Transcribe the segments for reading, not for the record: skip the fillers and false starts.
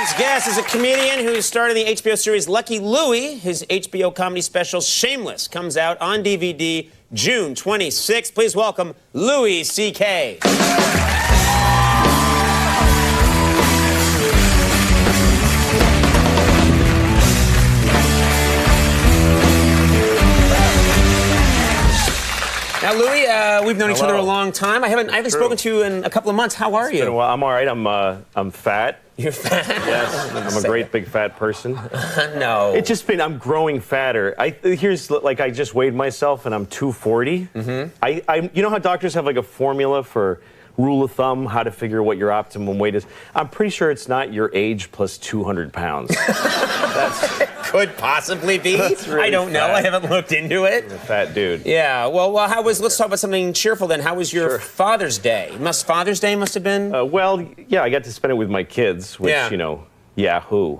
next guest is a comedian who starred in the HBO series Lucky Louie. His HBO comedy special, Shameless, comes out on DVD June 26th. Please welcome Louis C.K. Now, Louis, we've known each other a long time. I haven't spoken to you in a couple of months. How are you? Well, I'm all right. I'm fat. You're fat? Yes, I'm a great big fat person. No. It's just been, I'm growing fatter. I just weighed myself and I'm 240. Mm-hmm. You know how doctors have like a formula for rule of thumb, how to figure what your optimum weight is? I'm pretty sure it's not your age plus 200 pounds. That could possibly be. Really I don't know. fat. I haven't looked into it. I'm a fat dude. Yeah. Well, let's talk about something cheerful then. How was your Father's Day? Father's Day must have been? Well, yeah, I got to spend it with my kids, which, yeah. you know, Yahoo.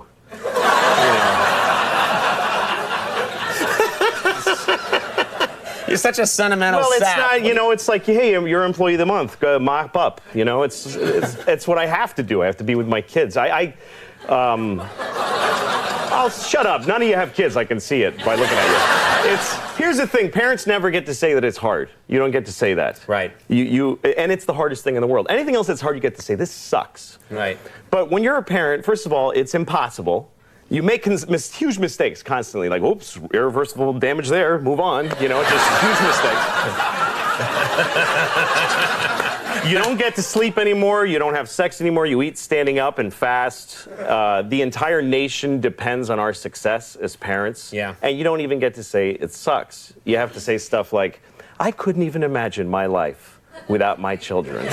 You're such a sentimental sap. Well, it's not, you know, it's like, hey, you're Employee of the Month, go mop up. You know, it's what I have to do. I have to be with my kids. I'll shut up. None of you have kids. I can see it by looking at you. Here's the thing. Parents never get to say that it's hard. You don't get to say that. Right. And it's the hardest thing in the world. Anything else that's hard, you get to say, this sucks. Right. But when you're a parent, first of all, it's impossible. You make huge mistakes constantly, like, oops, irreversible damage there, move on. You know, just huge mistakes. You don't get to sleep anymore, you don't have sex anymore, you eat standing up and fast. The entire nation depends on our success as parents. Yeah. And you don't even get to say, it sucks. You have to say stuff like, I couldn't even imagine my life without my children.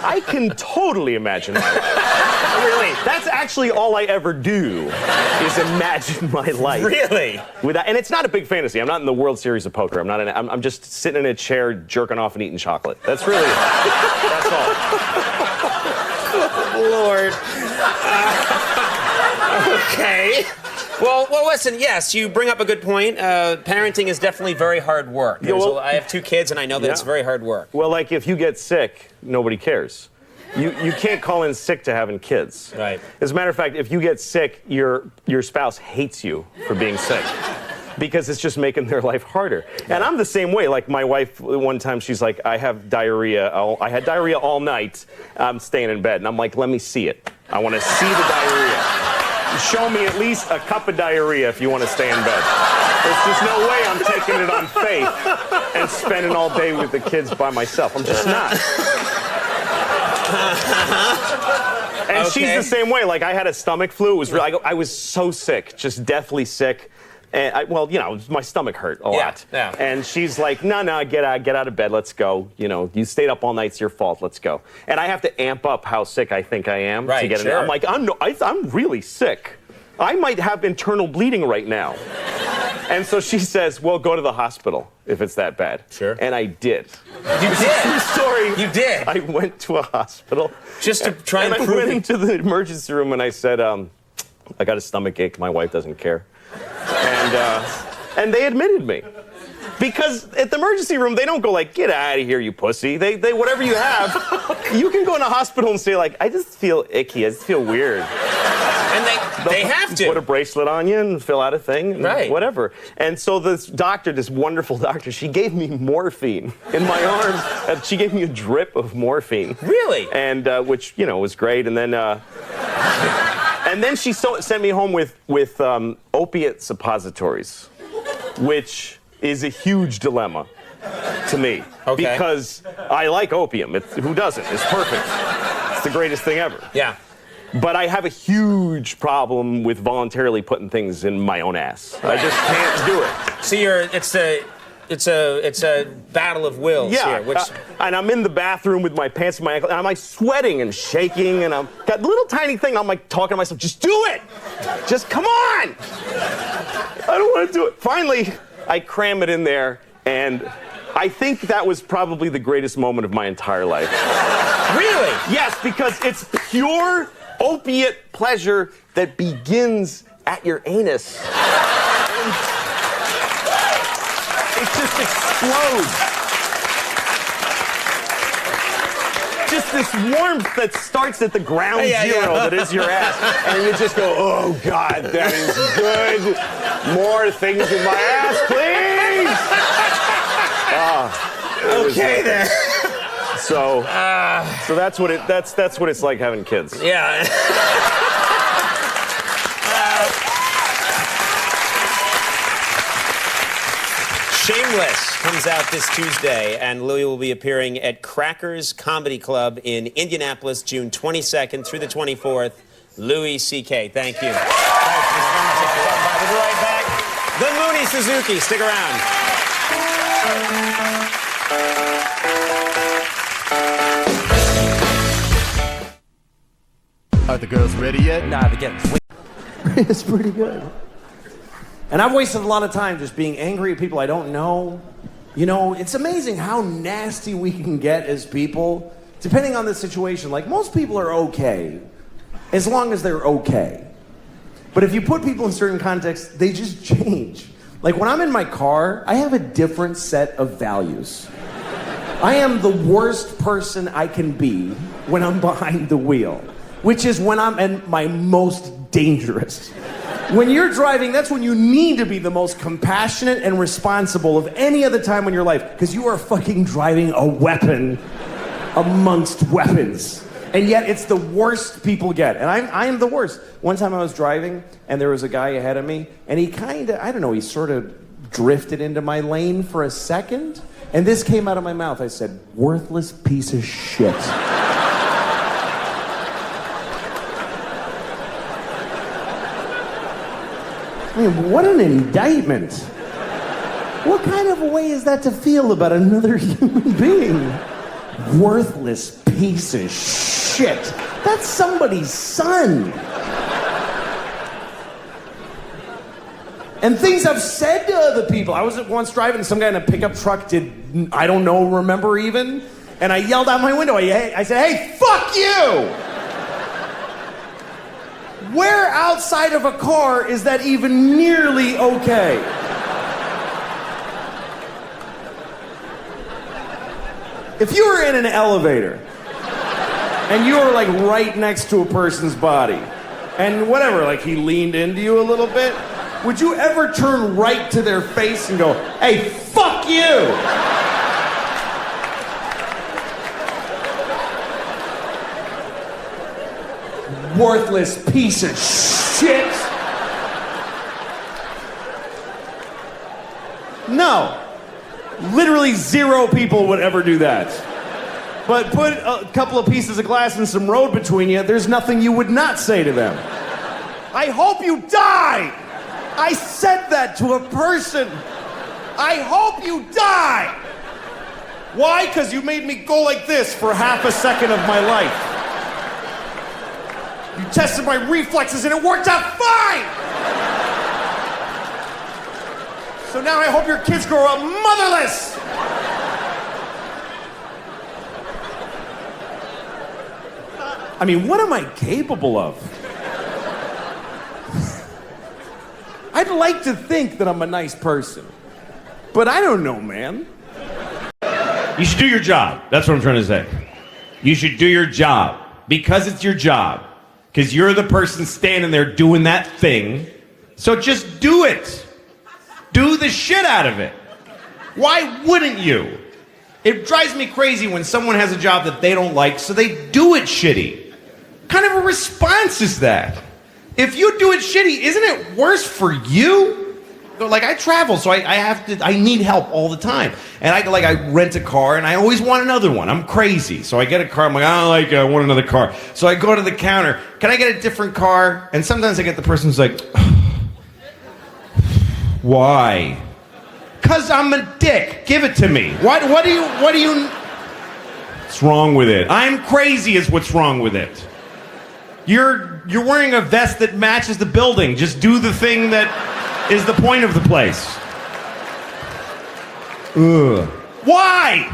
I can totally imagine my life. Really? That's actually all I ever do, is imagine my life. Really? And it's not a big fantasy. I'm not in the World Series of Poker. I'm just sitting in a chair, jerking off and eating chocolate. That's really it. That's all. Lord. Okay. Well, listen, yes, you bring up a good point. Parenting is definitely very hard work. I have 2 kids, and I know that it's very hard work. Well, like, if you get sick, nobody cares. You can't call in sick to having kids. Right. As a matter of fact, if you get sick, your spouse hates you for being sick. Because it's just making their life harder. And I'm the same way. Like, my wife, one time, she's like, I have diarrhea. I had diarrhea all night. I'm staying in bed. And I'm like, let me see it. I want to see the diarrhea. Show me at least a cup of diarrhea if you want to stay in bed. There's just no way I'm taking it on faith and spending all day with the kids by myself. I'm just not. And she's the same way. Like, I had a stomach flu. It was real. I was so sick, just deathly sick. And my stomach hurt a lot. Yeah. And she's like, no, get out of bed. Let's go. You know, you stayed up all night. It's your fault. Let's go. And I have to amp up how sick I think I am to get in. I'm like, I'm really sick. I might have internal bleeding right now. And so she says, well, go to the hospital if it's that bad. Sure. And I did. You did? True story. You did? I went to a hospital. Just to try and prove I went into the emergency room and I said, I got a stomach ache. My wife doesn't care. And they admitted me. Because at the emergency room, they don't go like, get out of here, you pussy. They whatever you have, you can go in a hospital and say like, I just feel icky. I just feel weird. And they have to. Put a bracelet on you and fill out a thing, and whatever. And so this wonderful doctor, she gave me morphine in my arm. She gave me a drip of morphine. Really? And which, you know, was great. And then she sent me home with opiate suppositories, which is a huge dilemma to me. Okay. Because I like opium. Who doesn't? It's perfect. It's the greatest thing ever. Yeah. But I have a huge problem with voluntarily putting things in my own ass. I just can't do it. So it's a battle of wills here. And I'm in the bathroom with my pants in my ankle, and I'm like sweating and shaking, and I'm got a little tiny thing. I'm like talking to myself, just do it! Just come on! I don't want to do it. Finally, I cram it in there, and I think that was probably the greatest moment of my entire life. Really? Yes, because it's pure opiate pleasure that begins at your anus. It just explodes. just this warmth that starts at the ground Yeah. zero that is your ass. And you just go, oh, God, that is good. More things in my ass, please. Okay, then. So that's what it's like having kids. Yeah. Shameless comes out this Tuesday, and Louis will be appearing at Crackers Comedy Club in Indianapolis, June 22nd through the 24th. Louis C.K., thank you. We'll be right back. The Mooney Suzuki, stick around. Are the girls ready yet? Nah, they're getting It's pretty good. And I've wasted a lot of time just being angry at people I don't know. You know, it's amazing how nasty we can get as people, depending on the situation. Like, most people are okay, as long as they're okay. But if you put people in certain contexts, they just change. Like, when I'm in my car, I have a different set of values. I am the worst person I can be when I'm behind the wheel, which is when I'm at my most dangerous. When you're driving, that's when you need to be the most compassionate and responsible of any other time in your life, because you are fucking driving a weapon amongst weapons. And yet it's the worst people get. And I am the worst. One time I was driving, and there was a guy ahead of me, and he kind of, I don't know, he sort of drifted into my lane for a second, and this came out of my mouth. I said, worthless piece of shit. I mean, what an indictment. What kind of a way is that to feel about another human being? Worthless piece of shit. That's somebody's son. And things I've said to other people. I was once driving, some guy in a pickup truck I don't know, remember even? And I yelled out my window. I said, hey, fuck you! Where outside of a car is that even nearly okay? If you were in an elevator and you were like right next to a person's body and whatever, like he leaned into you a little bit, would you ever turn right to their face and go, hey, fuck you? Worthless piece of shit. No. Literally 0 people would ever do that. But put a couple of pieces of glass and some road between you, there's nothing you would not say to them. I hope you die. I said that to a person. I hope you die. Why? Because you made me go like this for half a second of my life. You tested my reflexes and it worked out fine! So now I hope your kids grow up motherless! I mean, what am I capable of? I'd like to think that I'm a nice person, but I don't know, man. You should do your job. That's what I'm trying to say. You should do your job because it's your job. Because you're the person standing there doing that thing. So just do it. Do the shit out of it. Why wouldn't you? It drives me crazy when someone has a job that they don't like, so they do it shitty. What kind of a response is that? If you do it shitty, isn't it worse for you? Like, I travel, so I need help all the time. And I rent a car, and I always want another one. I'm crazy. So I get a car, I'm like, I want another car. So I go to the counter, can I get a different car? And sometimes I get the person who's like, why? 'Cause I'm a dick. Give it to me. What do you, what's wrong with it? I'm crazy is what's wrong with it. You're wearing a vest that matches the building. Just do the thing that is the point of the place. Ugh. Why?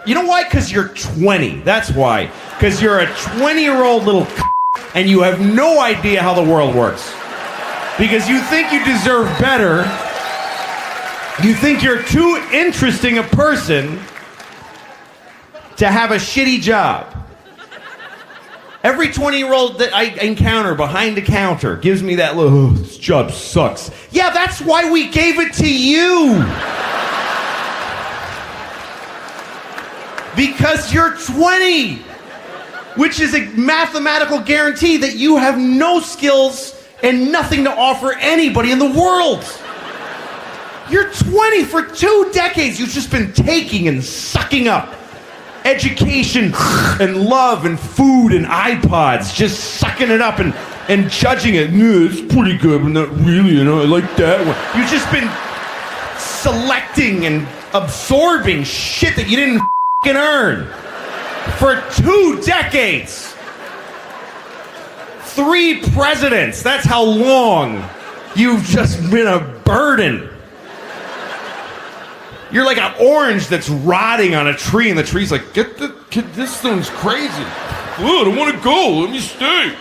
You know why? Because you're 20. That's why. Because you're a 20-year-old little and you have no idea how the world works. Because you think you deserve better. You think you're too interesting a person to have a shitty job. Every 20-year-old that I encounter behind a counter gives me that look, oh, this job sucks. Yeah, that's why we gave it to you. Because you're 20, which is a mathematical guarantee that you have no skills and nothing to offer anybody in the world. You're 20. For 2 decades, you've just been taking and sucking up education and love and food and iPods, just sucking it up and judging it. No, it's pretty good, but not really, I like that one. You've just been selecting and absorbing shit that you didn't earn for 2 decades. 3 presidents, that's how long you've just been a burden. You're like an orange that's rotting on a tree, and the tree's like, this thing's crazy. Oh, I don't want to go. Let me stay.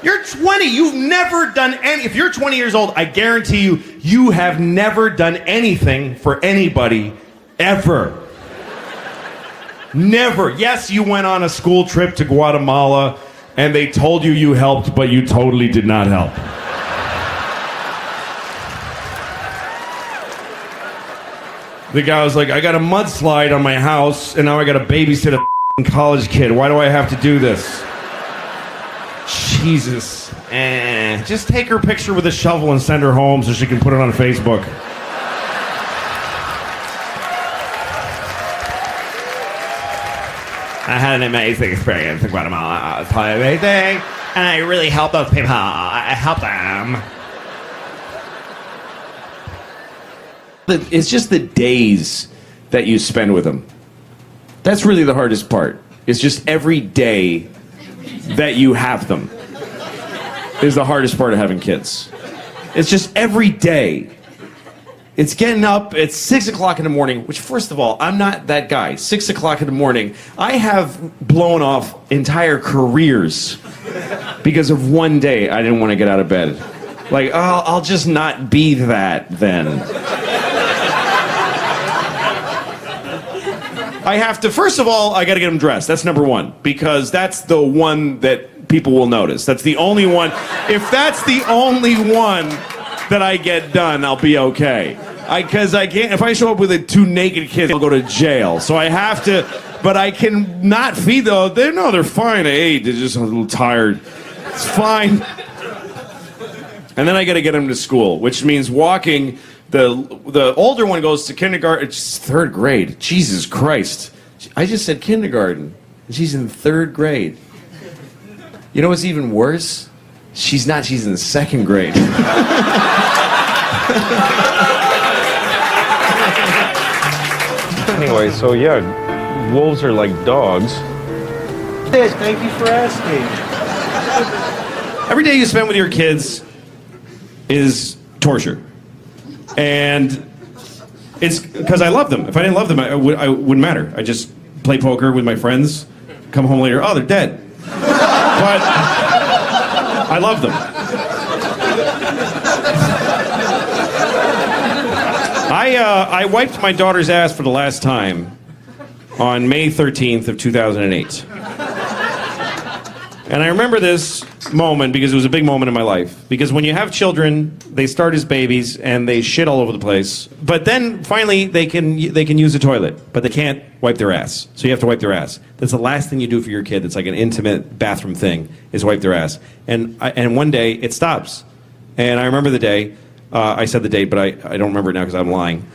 You're 20. You've never done any. If you're 20 years old, I guarantee you, you have never done anything for anybody ever. Never. Yes, you went on a school trip to Guatemala, and they told you helped, but you totally did not help. The guy was like, I got a mudslide on my house, and now I got to babysit a college kid. Why do I have to do this? Jesus. Just take her picture with a shovel and send her home so she can put it on Facebook. I had an amazing experience in Guatemala. It was totally amazing. And I really helped those people. I helped them. It's just the days that you spend with them. That's really the hardest part. It's just every day that you have them is the hardest part of having kids. It's just every day. It's getting up at 6 o'clock in the morning, which, first of all, I'm not that guy. 6 o'clock in the morning. I have blown off entire careers because of one day I didn't want to get out of bed. Like, oh, I'll just not be that then. I have to, first of all, I got to get them dressed. That's number one, because that's the one that people will notice. That's the only one. If that's the only one that I get done, I'll be okay. Because I can't, if I show up with 2 naked kids, I'll go to jail. So I have to, but I can not feed them. They're fine. They ate. They're just a little tired. It's fine. And then I got to get them to school, which means walking. The older one goes to kindergarten. It's 3rd grade. Jesus Christ. I just said kindergarten. And she's in 3rd grade. You know what's even worse? She's not. She's in 2nd grade. Anyway, so yeah, wolves are like dogs. Thank you for asking. Every day you spend with your kids is torture. And it's because I love them. If I didn't love them, I wouldn't matter. I just play poker with my friends, come home later, oh, they're dead. But I love them. I wiped my daughter's ass for the last time on May 13th of 2008. And I remember this moment because it was a big moment in my life. Because when you have children, they start as babies and they shit all over the place. But then finally they can use a toilet, but they can't wipe their ass. So you have to wipe their ass. That's the last thing you do for your kid. It's like an intimate bathroom thing, is wipe their ass. And one day it stops. And I remember the day. I said the date, but I don't remember it now because I'm lying.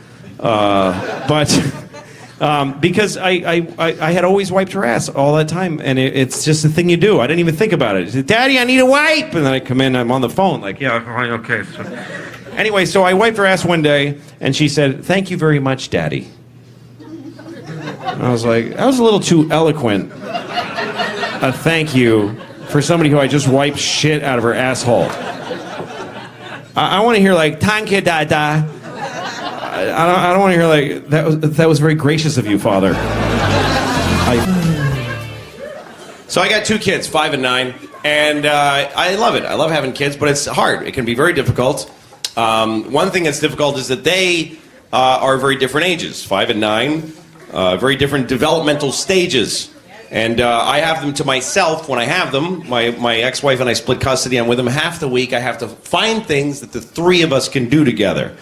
Because I had always wiped her ass all that time, and it's just a thing you do. I didn't even think about it. I said, Daddy, I need a wipe! And then I come in, I'm on the phone, like, yeah, okay. So. Anyway, so I wiped her ass one day, and she said, thank you very much, Daddy. And I was like, that was a little too eloquent. A thank you for somebody who I just wiped shit out of her asshole. I want to hear like, thank you, Dada. I don't want to hear like, that was very gracious of you, Father. So I got 2 kids, 5 and 9, and I love it. I love having kids, but it's hard. It can be very difficult. One thing that's difficult is that they are very different ages, 5 and 9, very different developmental stages. And I have them to myself when I have them. My ex-wife and I split custody. I'm with them half the week. I have to find things that the three of us can do together.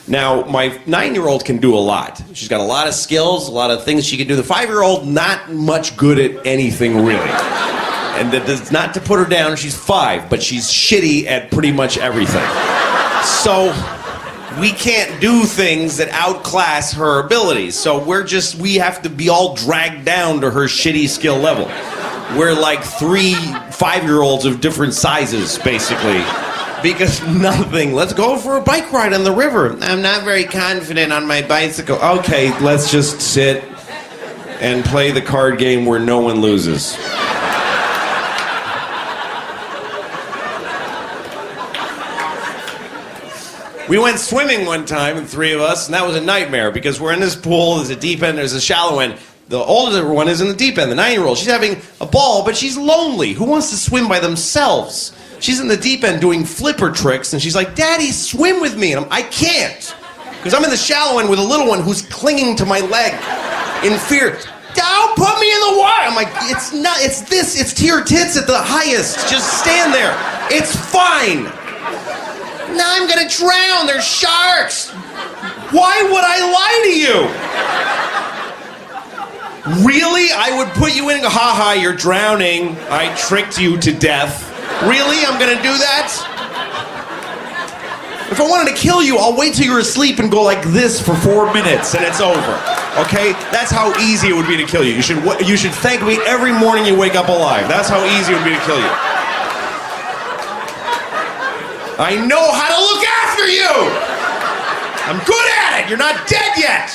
Now, my 9-year-old can do a lot. She's got a lot of skills, a lot of things she can do. The 5-year-old, not much good at anything, really. And that is not to put her down. She's 5, but she's shitty at pretty much everything. So we can't do things that outclass her abilities. So we have to be all dragged down to her shitty skill level. We're like 3 5-year-olds of different sizes, basically. Because nothing. Let's go for a bike ride on the river. I'm not very confident on my bicycle. Okay, let's just sit and play the card game where no one loses. We went swimming one time, the three of us, and that was a nightmare because we're in this pool, there's a deep end, there's a shallow end. The older one is in the deep end, the 9-year-old. She's having a ball, but she's lonely. Who wants to swim by themselves? She's in the deep end doing flipper tricks, and she's like, Daddy, swim with me. And I can't, because I'm in the shallow end with a little one who's clinging to my leg in fear. Don't put me in the water. I'm like, it's to your tits at the highest. Just stand there. It's fine. No, I'm gonna drown. There's sharks. Why would I lie to you? Really? I would put you in and go, ha ha, you're drowning. I tricked you to death. Really? I'm gonna do that? If I wanted to kill you, I'll wait till you're asleep and go like this for 4 minutes and it's over. Okay? That's how easy it would be to kill you. You should thank me every morning you wake up alive. That's how easy it would be to kill you. I know how to look after you! I'm good at it! You're not dead yet!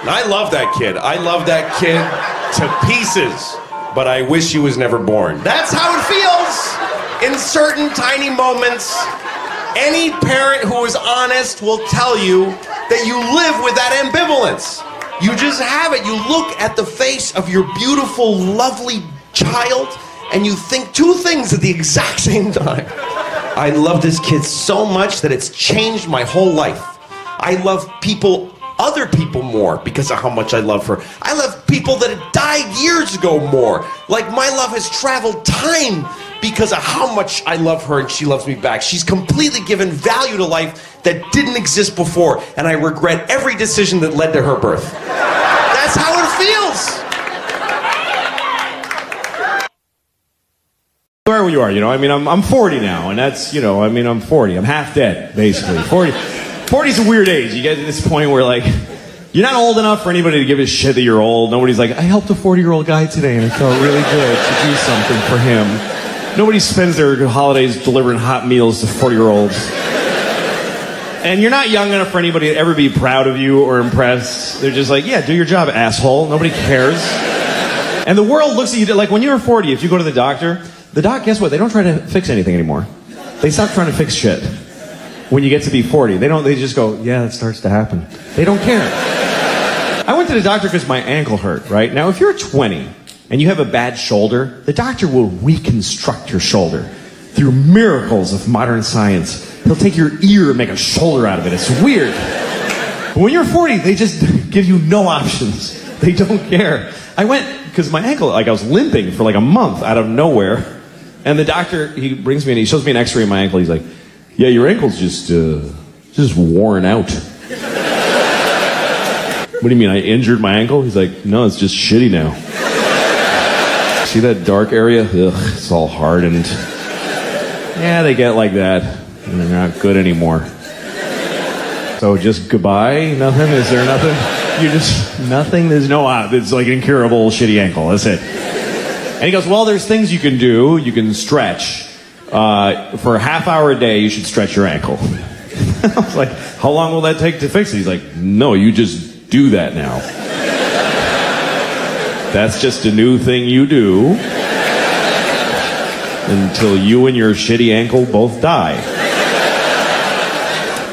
I love that kid. I love that kid to pieces. But I wish he was never born. That's how it feels in certain tiny moments. Any parent who is honest will tell you that you live with that ambivalence. You just have it. You look at the face of your beautiful, lovely child, and you think 2 things at the exact same time. I love this kid so much that it's changed my whole life. I love other people more because of how much I love her. I love people that had died years ago more. Like my love has traveled time because of how much I love her and she loves me back. She's completely given value to life that didn't exist before, and I regret every decision that led to her birth. That's how it feels. Where you are, I'm 40 now, and that's, I'm 40. I'm half dead, basically. 40's a weird age. You get to this point where, like, you're not old enough for anybody to give a shit that you're old. Nobody's like, I helped a 40-year-old guy today, and it felt really good to do something for him. Nobody spends their holidays delivering hot meals to 40-year-olds. And you're not young enough for anybody to ever be proud of you or impressed. They're just like, yeah, do your job, asshole. Nobody cares. And the world looks at you like when you're 40, if you go to the doctor, guess what? They don't try to fix anything anymore. They stop trying to fix shit. When you get to be 40, they just go, yeah, it starts to happen. They don't care. I went to the doctor because my ankle hurt, right? Now, if you're 20 and you have a bad shoulder, the doctor will reconstruct your shoulder through miracles of modern science. He'll take your ear and make a shoulder out of it. It's weird. But when you're 40, they just give you no options. They don't care. I went because my ankle, I was limping for like a month out of nowhere. And the doctor, he brings me in, he shows me an x-ray of my ankle. He's like, yeah, your ankle's just worn out. What do you mean, I injured my ankle? He's like, no, it's just shitty now. See that dark area? Ugh, it's all hardened. Yeah, they get like that. And they're not good anymore. So just goodbye? Nothing? Is there nothing? Nothing? There's no, it's like an incurable shitty ankle. That's it. And he goes, well, there's things you can do. You can stretch. For a half hour a day, you should stretch your ankle. I was like, how long will that take to fix it? He's like, no, you just do that now. That's just a new thing you do until you and your shitty ankle both die.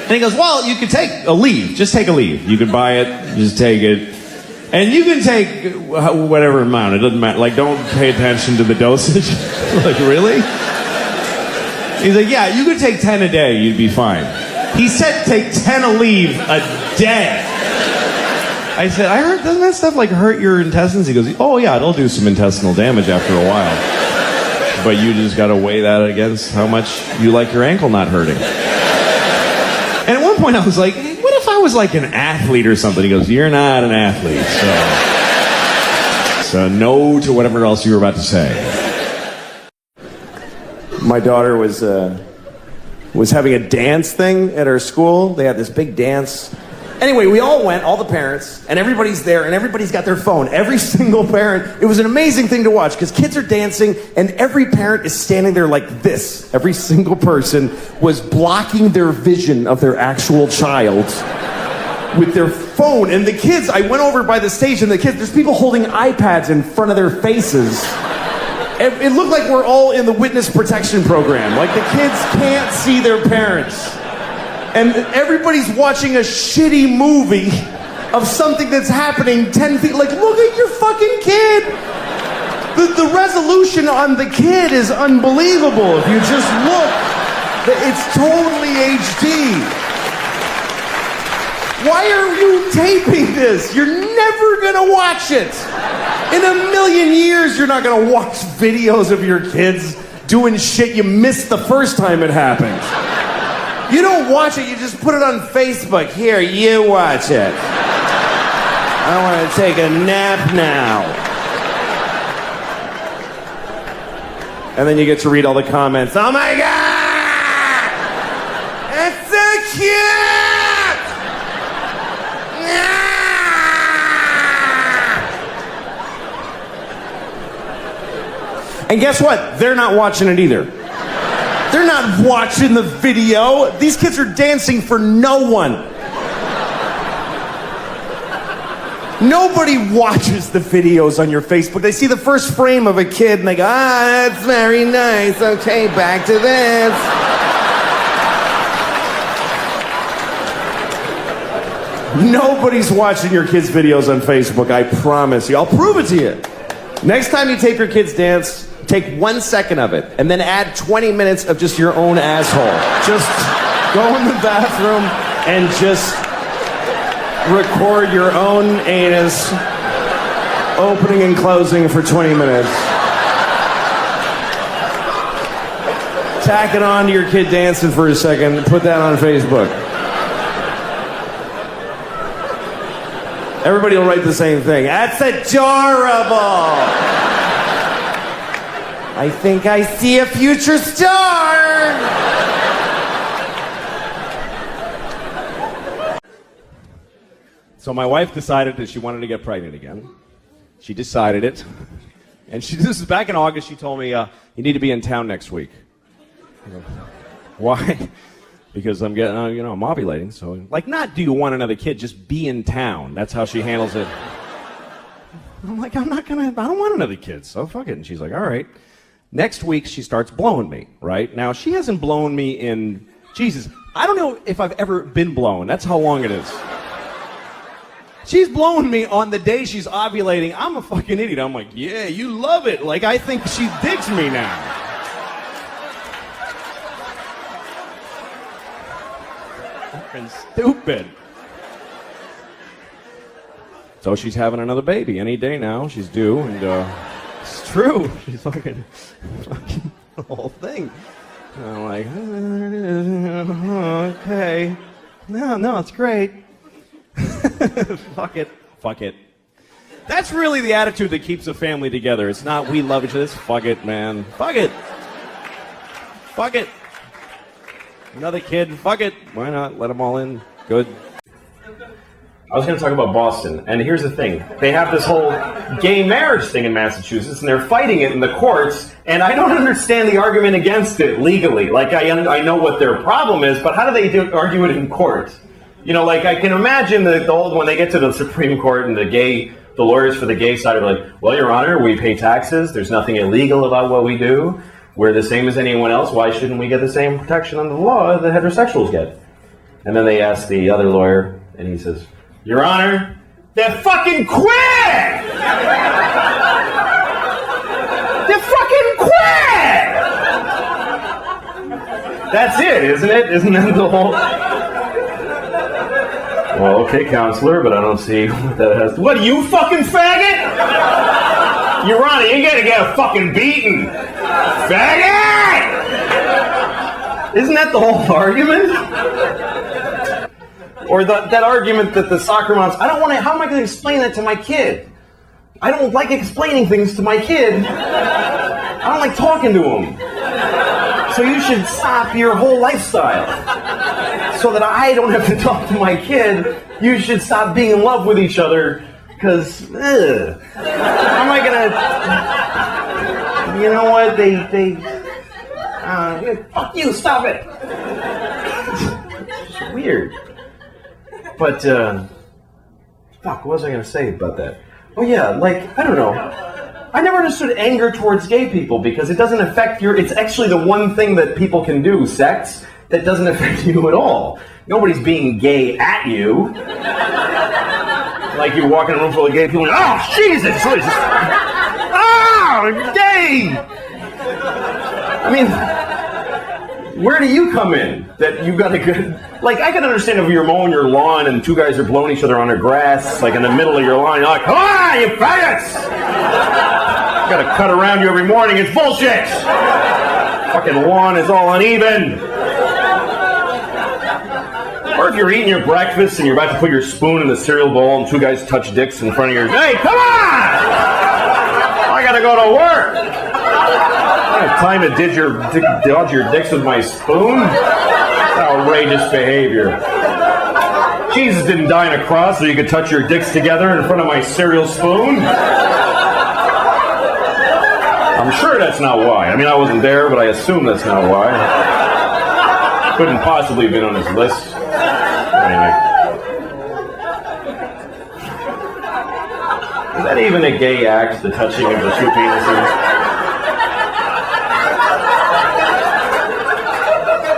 And he goes, well, you can take a leave. Just take a leave. You can buy it, just take it. And you can take whatever amount. It doesn't matter. Like, don't pay attention to the dosage. Like, really? He's like, yeah, you could take 10 a day, you'd be fine. He said take 10 a leave a day. I said, I heard, doesn't that stuff like hurt your intestines? He goes, oh yeah, it'll do some intestinal damage after a while. But you just gotta weigh that against how much you like your ankle not hurting. And at one point I was like, hey, what if I was like an athlete or something? He goes, you're not an athlete, so no to whatever else you were about to say. My daughter was having a dance thing at her school. They had this big dance. Anyway, we all went, all the parents, and everybody's there, and everybody's got their phone. Every single parent. It was an amazing thing to watch, because kids are dancing, and every parent is standing there like this. Every single person was blocking their vision of their actual child with their phone. And the kids, I went over by the stage, and the kids, there's people holding iPads in front of their faces. It looked like we're all in the witness protection program. Like, the kids can't see their parents. And everybody's watching a shitty movie of something that's happening 10 feet. Like, look at your fucking kid. The resolution on the kid is unbelievable. If you just look, it's totally HD. Why are you taping this? You're never gonna watch it. In a million years, you're not gonna watch videos of your kids doing shit you missed the first time it happened. You don't watch it, you just put it on Facebook. Here, you watch it. I want to take a nap now. And then you get to read all the comments. Oh my God! It's so cute! And guess what? They're not watching it either. They're not watching the video. These kids are dancing for no one. Nobody watches the videos on your Facebook. They see the first frame of a kid and they go, ah, that's very nice. Okay, back to this. Nobody's watching your kids' videos on Facebook, I promise you. I'll prove it to you. Next time you tape your kids dance, take 1 second of it, and then add 20 minutes of just your own asshole. Just go in the bathroom and just record your own anus opening and closing for 20 minutes. Tack it on to your kid dancing for a second, put that on Facebook. Everybody will write the same thing. That's adorable! I think I see a future star! So my wife decided that she wanted to get pregnant again. She decided it. And this is back in August, she told me, you need to be in town next week. I go, why? Because I'm getting, I'm ovulating, so... Like, not do you want another kid, just be in town. That's how she handles it. I'm like, I don't want another kid, so fuck it. And she's like, all right. Next week, she starts blowing me, right? Now, she hasn't blown me in... Jesus, I don't know if I've ever been blown. That's how long it is. She's blowing me on the day she's ovulating. I'm a fucking idiot. I'm like, yeah, you love it. Like, I think she digs me now. Fucking stupid. So she's having another baby any day now. She's due, and it's true. She's fucking the whole thing. And I'm like, okay. No, it's great. Fuck it. That's really the attitude that keeps a family together. It's not we love each other. It's fuck it, man. Fuck it. Another kid. Fuck it. Why not? Let them all in. Good. I was going to talk about Boston, and here's the thing. They have this whole gay marriage thing in Massachusetts, and they're fighting it in the courts, and I don't understand the argument against it legally. Like, I know what their problem is, but how do they argue it in court? Like, I can imagine when they get to the Supreme Court and the lawyers for the gay side are like, well, Your Honor, we pay taxes. There's nothing illegal about what we do. We're the same as anyone else. Why shouldn't we get the same protection under the law that heterosexuals get? And then they ask the other lawyer, and he says, Your Honor, they fucking quit! They fucking quit! That's it, isn't it? Isn't that the whole... Well, okay, counselor, but I don't see what that has to... What, you fucking faggot? You're running, you're gonna get a fucking beating. Faggot! Isn't that the whole argument? Or that argument that the soccer moms... I don't want to... How am I going to explain that to my kid? I don't like explaining things to my kid. I don't like talking to him. So you should stop your whole lifestyle. So that I don't have to talk to my kid, you should stop being in love with each other, because, how am I gonna, you know what, fuck you, stop it. It's weird. But, fuck, what was I gonna say about that? Oh yeah, like, I don't know. I never understood anger towards gay people, because it doesn't affect it's actually the one thing that people can do, sex, that doesn't affect you at all. Nobody's being gay at you. Like you walk in a room full of gay people and, oh, Jesus! Oh, gay! I mean, where do you come in? That you got a good... Like, I can understand if you're mowing your lawn and two guys are blowing each other on the grass, like in the middle of your lawn, you're like, come on, you faggots! You gotta cut around you every morning, it's bullshit! Fucking lawn is all uneven. Or if you're eating your breakfast and you're about to put your spoon in the cereal bowl and two guys touch dicks in front of your... Hey, come on! I gotta go to work! I don't have time to dodge your dicks with my spoon? Outrageous behavior. Jesus didn't die on a cross so you could touch your dicks together in front of my cereal spoon. I'm sure that's not why. I mean, I wasn't there, but I assume that's not why. Couldn't possibly have been on his list. Anyway. Is that even a gay act, the touching of the two penises?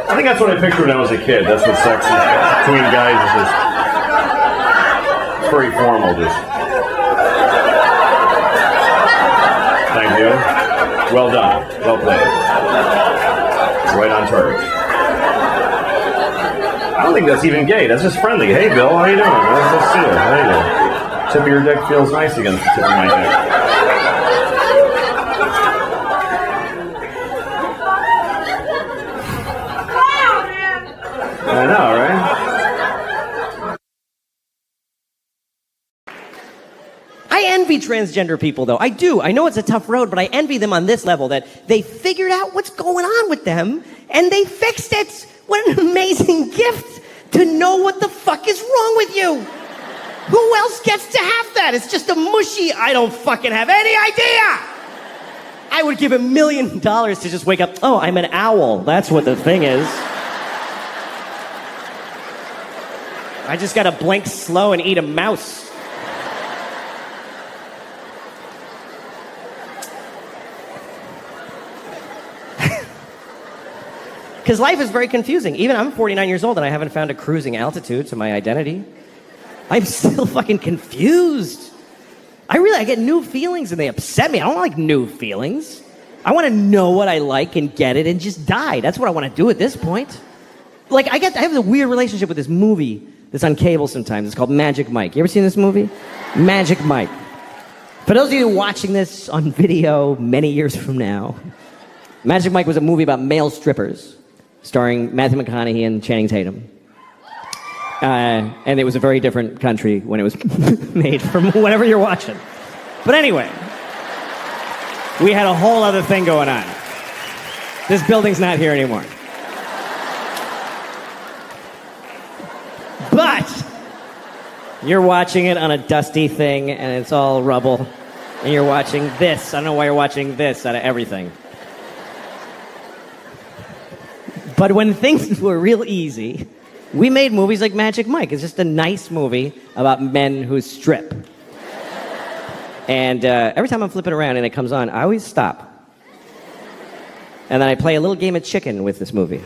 I think that's what I pictured when I was a kid. That's what sex is between guys is just very formal, just. Thank you. Well done. Well played. Right on target. I don't think that's even gay. That's just friendly. Hey, Bill, how you doing? Let's see it. How you doing? Tip of your dick feels nice against the tip of my dick. I know, right? I envy transgender people, though. I do. I know it's a tough road, but I envy them on this level, that they figured out what's going on with them, and they fixed it. What an amazing gift to know what the fuck is wrong with you. Who else gets to have that? It's just a mushy, I don't fucking have any idea. I would give $1 million to just wake up, oh, I'm an owl. That's what the thing is. I just gotta blink slow and eat a mouse. Because life is very confusing. Even I'm 49 years old and I haven't found a cruising altitude to my identity. I'm still fucking confused. I get new feelings and they upset me. I don't like new feelings. I want to know what I like and get it and just die. That's what I want to do at this point. Like, I have a weird relationship with this movie that's on cable sometimes. It's called Magic Mike. You ever seen this movie? Magic Mike. For those of you watching this on video many years from now, Magic Mike was a movie about male strippers, starring Matthew McConaughey and Channing Tatum. And it was a very different country when it was made from whatever you're watching. But anyway, we had a whole other thing going on. This building's not here anymore. But you're watching it on a dusty thing, and it's all rubble. And you're watching this. I don't know why you're watching this out of everything. But when things were real easy, we made movies like Magic Mike. It's just a nice movie about men who strip. And every time I'm flipping around and it comes on, I always stop. And then I play a little game of chicken with this movie.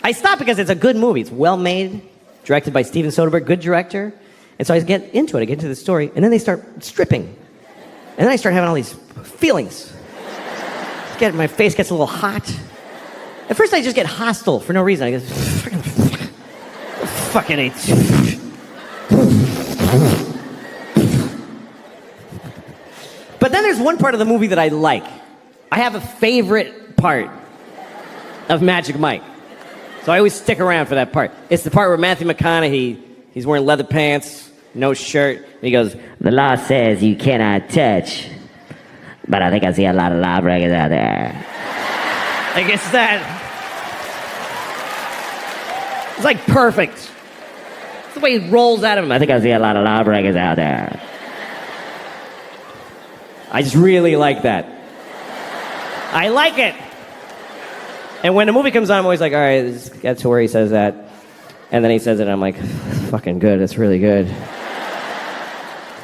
I stop because it's a good movie. It's well made, directed by Steven Soderbergh, good director. And so I get into it, I get into the story, and then they start stripping. And then I start having all these feelings. My face gets a little hot. At first, I just get hostile for no reason. I go, fucking hate. But then there's one part of the movie that I like. I have a favorite part of Magic Mike. So I always stick around for that part. It's the part where Matthew McConaughey, he's wearing leather pants, no shirt, and he goes, "The law says you cannot touch, but I think I see a lot of lawbreakers out there." Like, it's that. It's like perfect. It's the way he rolls out of him. I think I see a lot of lawbreakers out there. I just really like that. I like it. And when the movie comes on, I'm always like, all right, let's get to where he says that. And then he says it, and I'm like, fucking good, it's really good.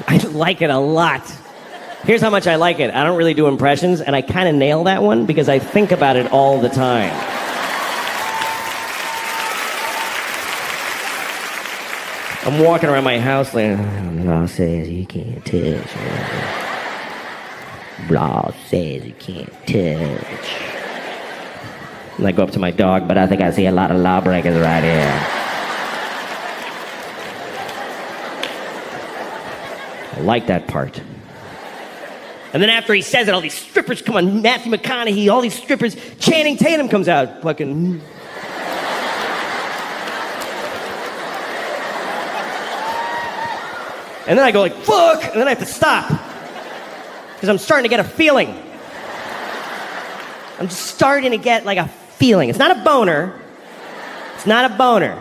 I like it a lot. Here's how much I like it. I don't really do impressions, and I kind of nail that one because I think about it all the time. I'm walking around my house like, law says you can't touch. Law says you can't touch. And I go up to my dog, but I think I see a lot of lawbreakers right here. I like that part. And then after he says it, all these strippers come on, Matthew McConaughey, all these strippers, Channing Tatum comes out, fucking... And then I go like, fuck, and then I have to stop. Because I'm starting to get a feeling. I'm just starting to get like a feeling. It's not a boner. It's not a boner.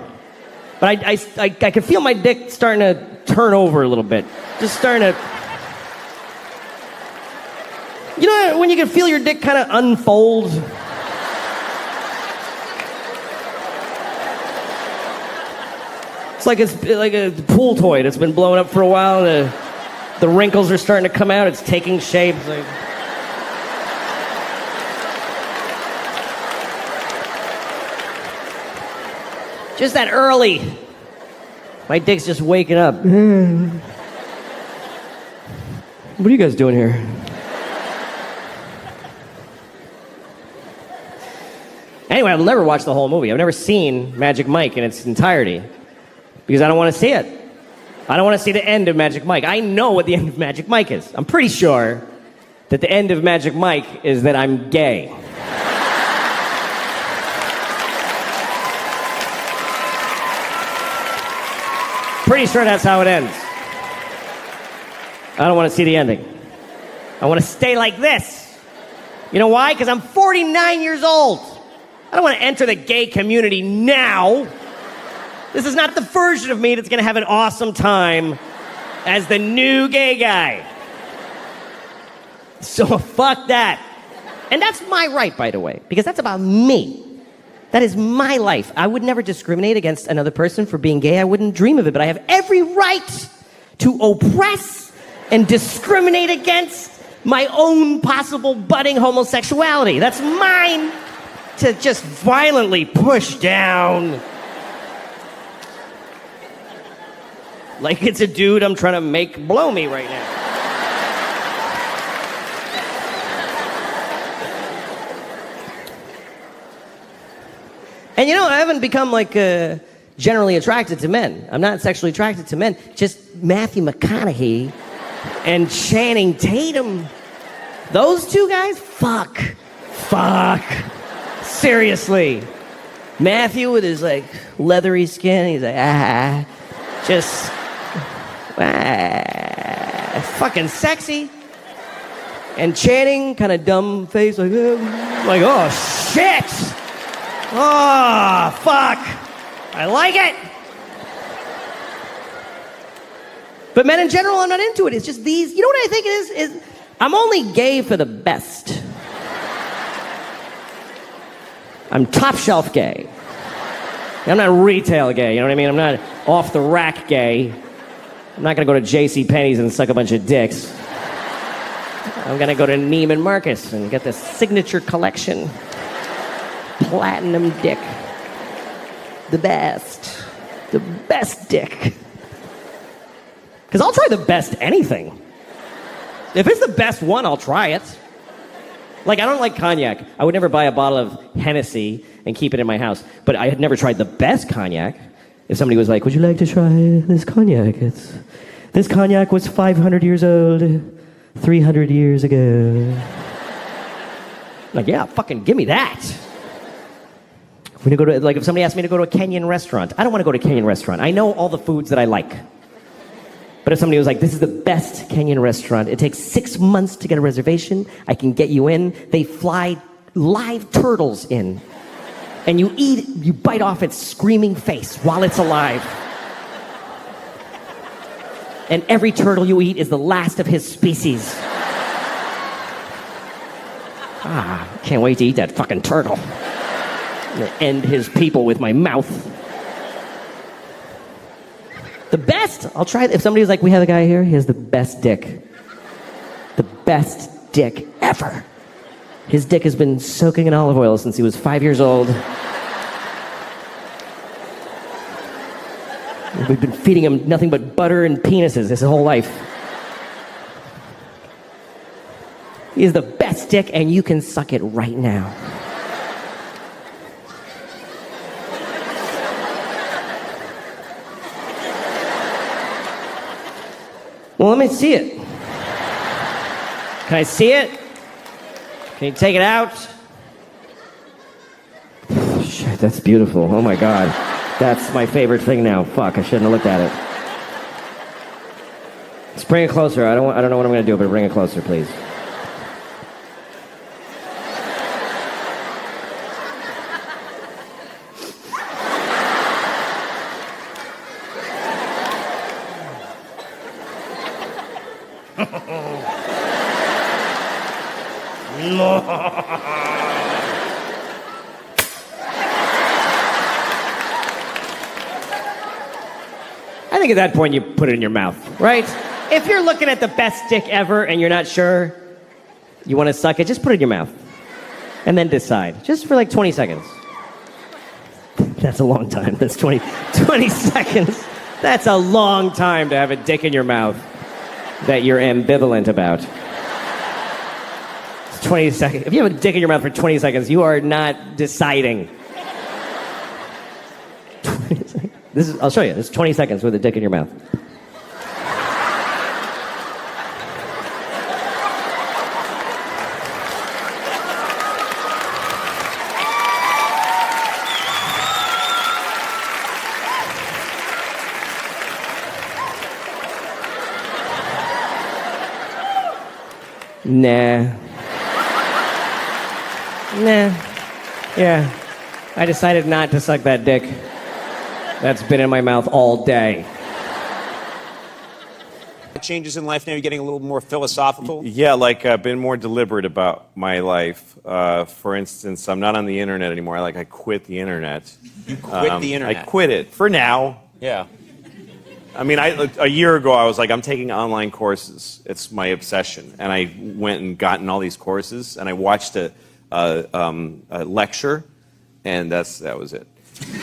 But I can feel my dick starting to turn over a little bit. Just starting to... You know when you can feel your dick kind of unfold? It's like a pool toy that's been blowing up for a while. The wrinkles are starting to come out. It's taking shape. It's like... Just that early. My dick's just waking up. What are you guys doing here? Anyway, I've never watched the whole movie. I've never seen Magic Mike in its entirety because I don't want to see it. I don't want to see the end of Magic Mike. I know what the end of Magic Mike is. I'm pretty sure that the end of Magic Mike is that I'm gay. Pretty sure that's how it ends. I don't want to see the ending. I want to stay like this. You know why? Because I'm 49 years old. I don't want to enter the gay community now. This is not the version of me that's going to have an awesome time as the new gay guy. So fuck that. And that's my right, by the way, because that's about me. That is my life. I would never discriminate against another person for being gay. I wouldn't dream of it, but I have every right to oppress and discriminate against my own possible budding homosexuality. That's mine to just violently push down. Like it's a dude I'm trying to make blow me right now. And you know, I haven't become like generally attracted to men. I'm not sexually attracted to men. Just Matthew McConaughey and Channing Tatum. Those two guys? Fuck. Seriously. Matthew with his like leathery skin, he's like, just fucking sexy. And Channing, kind of dumb face, like oh shit. Oh, fuck. I like it. But men in general, I'm not into it. It's just these, you know what I think it is I'm only gay for the best. I'm top shelf gay. I'm not retail gay, you know what I mean? I'm not off the rack gay. I'm not gonna go to JCPenney's and suck a bunch of dicks. I'm gonna go to Neiman Marcus and get the signature collection. Platinum dick. The best. The best dick. Because I'll try the best anything. If it's the best one, I'll try it. Like, I don't like cognac. I would never buy a bottle of Hennessy and keep it in my house. But I had never tried the best cognac. If somebody was like, would you like to try this cognac? This cognac was 500 years old 300 years ago. Like, yeah, fucking give me that. We're gonna go to, like, if somebody asked me to go to a Kenyan restaurant, I don't want to go to a Kenyan restaurant. I know all the foods that I like. But if somebody was like, this is the best Kenyan restaurant, it takes 6 months to get a reservation, I can get you in, they fly live turtles in. And you bite off its screaming face while it's alive. And every turtle you eat is the last of his species. Can't wait to eat that fucking turtle. I'm gonna end his people with my mouth. The best, I'll try it. If somebody was like, we have a guy here, he has the best dick. The best dick ever. His dick has been soaking in olive oil since he was 5 years old. We've been feeding him nothing but butter and penises his whole life. He is the best dick, and you can suck it right now. Well, let me see it. Can I see it? Can you take it out? Oh, shit, that's beautiful. Oh my God. That's my favorite thing now. Fuck, I shouldn't have looked at it. Let's bring it closer. I don't know what I'm going to do, but bring it closer, please. I think at that point you put it in your mouth, right? If you're looking at the best dick ever and you're not sure you want to suck it, just put it in your mouth. And then decide. Just for like 20 seconds. That's a long time. That's 20 seconds. That's a long time to have a dick in your mouth that you're ambivalent about. It's 20 seconds. If you have a dick in your mouth for 20 seconds, you are not deciding. 20 seconds. I'll show you. This is 20 seconds with a dick in your mouth. Nah. Yeah. I decided not to suck that dick. That's been in my mouth all day. Changes in life now, you're getting a little more philosophical. Yeah, like I've been more deliberate about my life. For instance, I'm not on the internet anymore. I quit the internet. You quit the internet? I quit it for now. Yeah. I mean, a year ago, I was like, I'm taking online courses. It's my obsession. And I went and gotten all these courses, and I watched a lecture, and that was it.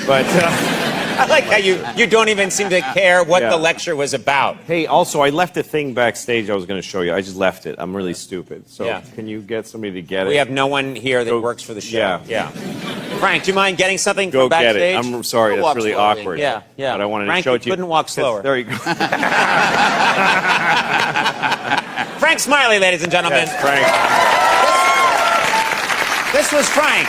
But I like how you don't even seem to care what the lecture was about. Hey, also, I left a thing backstage I was going to show you. I just left it. I'm really stupid. So Yeah. Can you get somebody to get it? We have no one here that works for the show. Yeah. Frank, do you mind getting something Go from backstage? get it. I'm sorry, We'll that's walk really slowly. awkward. Yeah. But I wanted Frank, to show it to you. couldn't walk slower. There you go. Frank Smiley, ladies and gentlemen. Yes, Frank. This was Frank.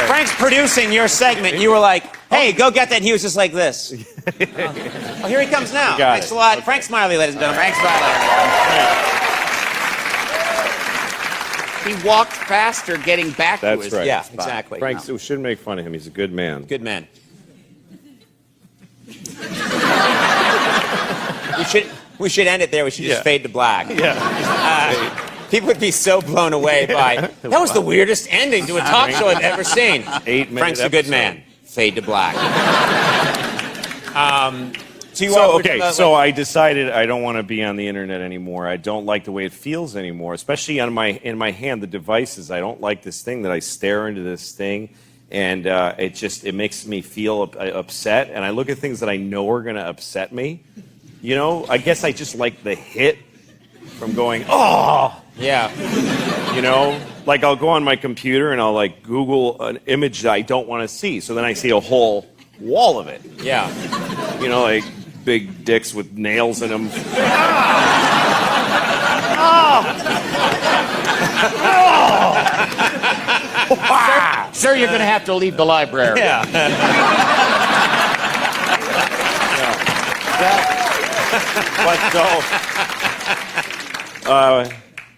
Frank's producing your segment. You were like, hey, go get that. And he was just like this. Oh, here he comes now. You got Thanks it. a lot. Okay. Frank Smiley, ladies and gentlemen. Frank Smiley. He walked faster getting back to That's his right. Yeah, spot. exactly. Frank, we shouldn't make fun of him. He's a good man. Good man. We should end it there. We should just fade to black. People would be so blown away by that was the weirdest ending to a talk show I've ever seen. 8-minute Frank's a good episode. man. Fade to black. So I decided I don't want to be on the internet anymore. I don't like the way it feels anymore, especially in my hand, the devices. I don't like this thing that I stare into this thing, and it makes me feel upset. And I look at things that I know are going to upset me. You know, I guess I just like the hit from going, oh, Yeah. you know. like I'll go on my computer and I'll like Google an image that I don't want to see. So then I see a whole wall of it. Yeah. You know, like big dicks with nails in them. Sir, you're going to have to leave the library. Yeah.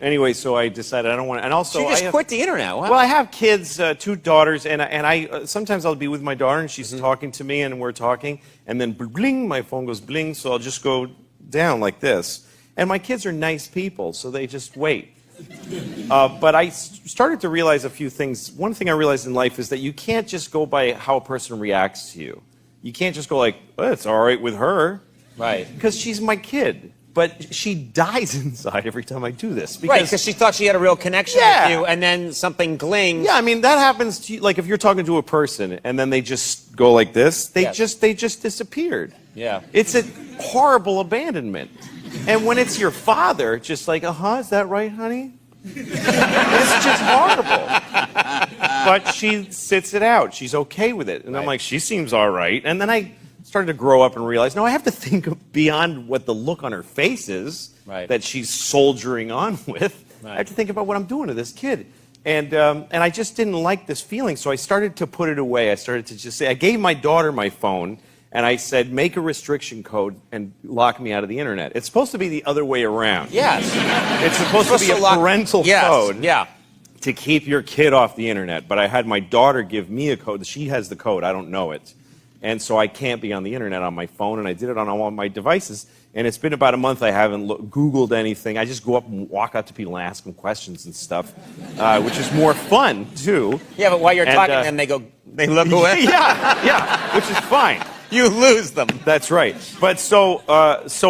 Anyway, so I decided I don't want to. And also, So you just I have, quit the internet. Wow. well, I have kids, 2 daughters, and I sometimes I'll be with my daughter and she's talking to me and we're talking, and then bling, my phone goes bling, so I'll just go down like this. And my kids are nice people, so they just wait. But I started to realize a few things. One thing I realized in life is that you can't just go by how a person reacts to you. You can't just go like, well, it's all right with her. Right. Because she's my kid. But she dies inside every time I do this. Right, because she thought she had a real connection with you, and then something glings. Yeah, I mean, that happens to you. Like, if you're talking to a person, and then they just go like this, they just disappeared. Yeah. It's a horrible abandonment. And when it's your father, just like, is that right, honey? It's just horrible. But she sits it out. She's okay with it. And I'm like, she seems all right. And then I started to grow up and realize, no, I have to think beyond what the look on her face is that she's soldiering on with. I have to think about what I'm doing to this kid. And I just didn't like this feeling, so I started to put it away. I started to just say, I gave my daughter my phone, and I said, make a restriction code and lock me out of the internet. It's supposed to be the other way around. Yes. It's supposed to be a parental code to keep your kid off the internet. But I had my daughter give me a code. She has the code. I don't know it. And so I can't be on the internet on my phone, and I did it on all my devices. And it's been about a month I haven't Googled anything. I just go up and walk out to people and ask them questions and stuff, which is more fun, too. Yeah, but while you're talking to them, they look away. Yeah, which is fine. You lose them. That's right. But so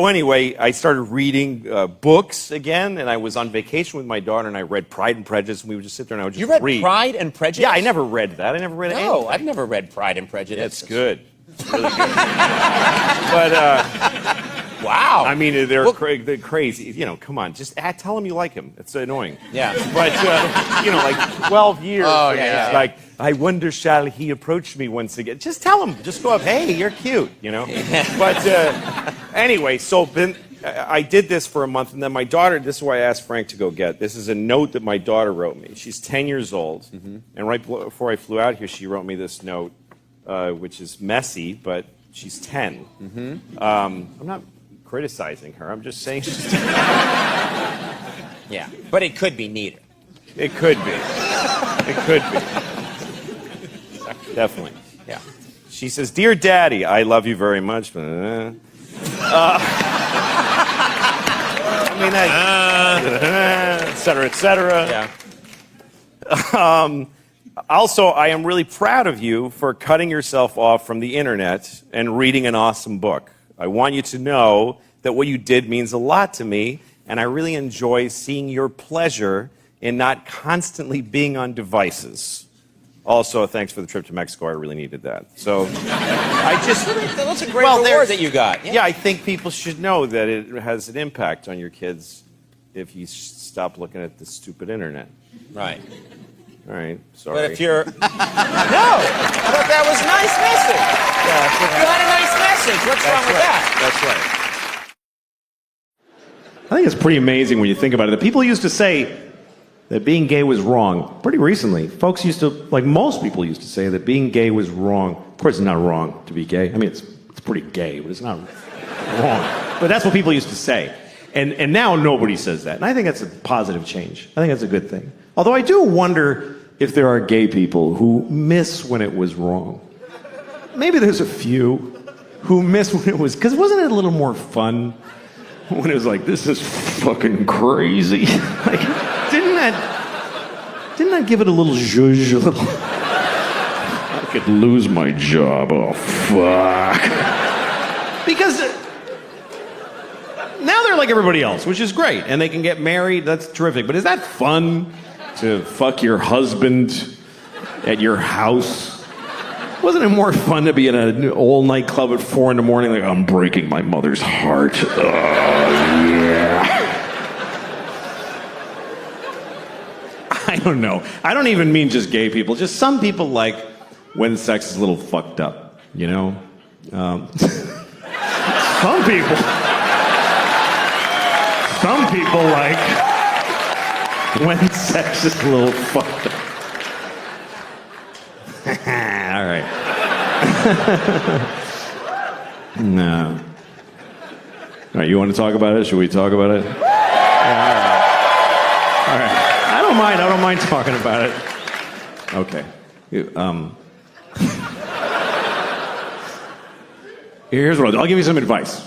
anyway, I started reading books again, and I was on vacation with my daughter, and I read Pride and Prejudice, and we would just sit there and I would just read. You read Pride and Prejudice? Yeah, I never read that. I never read anything. No, I've never read Pride and Prejudice. It's good. It's really good. But, wow. I mean, they're crazy. You know, come on. Just tell them you like him. It's annoying. Yeah. But, you know, like 12 years. Oh, yeah. Like, I wonder, shall he approach me once again? Just tell him. Just go up, hey, you're cute, you know? But anyway, so then I did this for a month, and then my daughter, this is why I asked Frank to go get. This is a note that my daughter wrote me. She's 10 years old, and right before I flew out here, she wrote me this note, which is messy, but she's 10. I'm not criticizing her. I'm just saying she's 10. Yeah, but it could be neater. It could be. It could be. Definitely. Yeah. She says, Dear Daddy, I love you very much. I mean, et cetera, et cetera. Yeah. Also, I am really proud of you for cutting yourself off from the internet and reading an awesome book. I want you to know that what you did means a lot to me, and I really enjoy seeing your pleasure in not constantly being on devices. Also, thanks for the trip to Mexico. I really needed that. So, I just... That's a great reward that you got. Yeah, I think people should know that it has an impact on your kids if you stop looking at the stupid internet. Right. All right, sorry. But if you're... No! I thought that was a nice message. Yeah, you had a nice message. What's wrong with that? That's right. I think it's pretty amazing when you think about it. The people used to say that being gay was wrong. Pretty recently, folks used to, like most people used to say that being gay was wrong. Of course, it's not wrong to be gay. I mean, it's pretty gay, but it's not wrong. But that's what people used to say. And now nobody says that. And I think that's a positive change. I think that's a good thing. Although I do wonder if there are gay people who miss when it was wrong. Maybe there's a few who miss when it was... Because wasn't it a little more fun when it was like, this is fucking crazy? Like, didn't that give it a little zhuzh, a little... I could lose my job. Oh, fuck. Because now they're like everybody else, which is great. And they can get married. That's terrific. But is that fun to fuck your husband at your house? Wasn't it more fun to be in an old nightclub at 4 a.m. like, I'm breaking my mother's heart. Oh, yeah. I don't know. I don't even mean just gay people. Just some people like when sex is a little fucked up, you know? Some people like when sex is a little fucked up. All right. No. All right, you want to talk about it? Should we talk about it? Yeah, all right. I don't mind talking about it. Okay. Here's what I'll do. I'll give you some advice.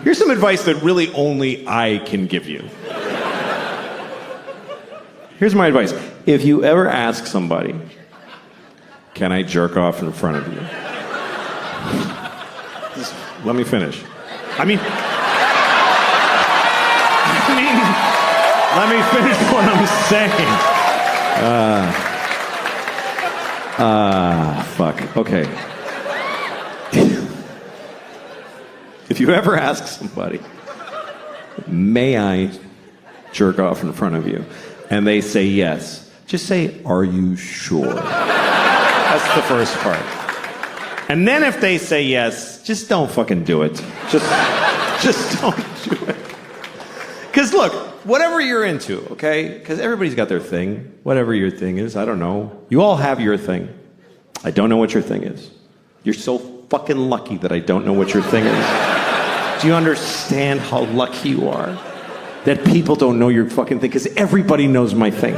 Here's some advice that really only I can give you. Here's my advice. If you ever ask somebody, can I jerk off in front of you? Just let me finish. Let me finish what I'm saying. Fuck. Okay. If you ever ask somebody, may I jerk off in front of you? And they say yes. Just say, are you sure? That's the first part. And then if they say yes, just don't fucking do it. Just don't do it. Because look, whatever you're into, okay? Because everybody's got their thing. Whatever your thing is, I don't know. You all have your thing. I don't know what your thing is. You're so fucking lucky that I don't know what your thing is. Do you understand how lucky you are? That people don't know your fucking thing, because everybody knows my thing.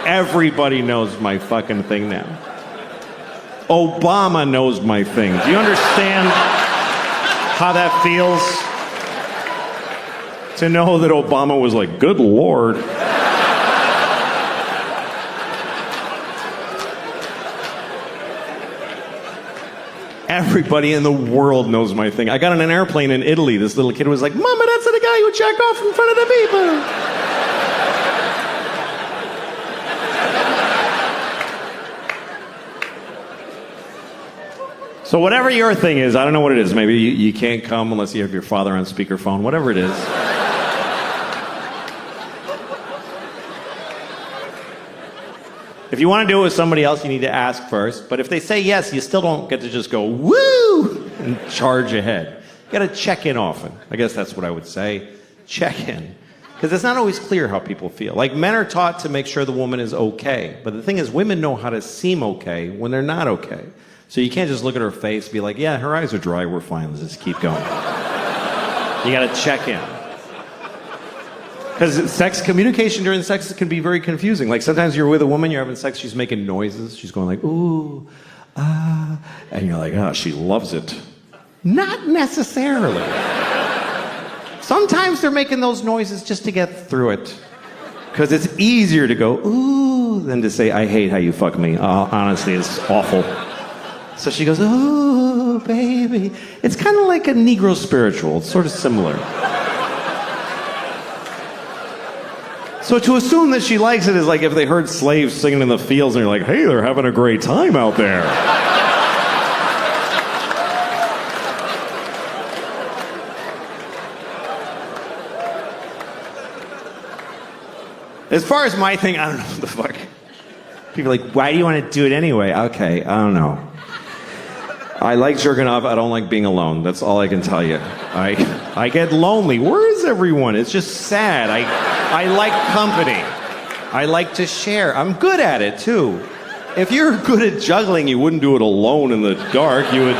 Everybody knows my fucking thing now. Obama knows my thing. Do you understand how that feels? To know that Obama was like, good Lord. Everybody in the world knows my thing. I got on an airplane in Italy. This little kid was like, Mama, that's the guy who jacked off in front of the people. So whatever your thing is, I don't know what it is. Maybe you can't come unless you have your father on speakerphone. Whatever it is. If you want to do it with somebody else, you need to ask first. But if they say yes, you still don't get to just go, woo, and charge ahead. You got to check in often. I guess that's what I would say. Check in. Because it's not always clear how people feel. Like, men are taught to make sure the woman is okay. But the thing is, women know how to seem okay when they're not okay. So you can't just look at her face and be like, yeah, her eyes are dry, we're fine, let's just keep going. You got to check in. Because communication during sex can be very confusing. Like, sometimes you're with a woman, you're having sex, she's making noises, she's going like, ooh, ah, and you're like, oh, she loves it. Not necessarily. Sometimes they're making those noises just to get through it. Because it's easier to go, ooh, than to say, I hate how you fuck me. Honestly, it's awful. So she goes, ooh, baby. It's kind of like a Negro spiritual. It's sort of similar. So to assume that she likes it is like if they heard slaves singing in the fields and you're like, hey, they're having a great time out there. As far as my thing, I don't know what the fuck. People are like, why do you want to do it anyway? Okay, I don't know. I like jerking off. I don't like being alone. That's all I can tell you. I get lonely. Where is everyone? It's just sad. I like company. I like to share. I'm good at it, too. If you're good at juggling, you wouldn't do it alone in the dark. You would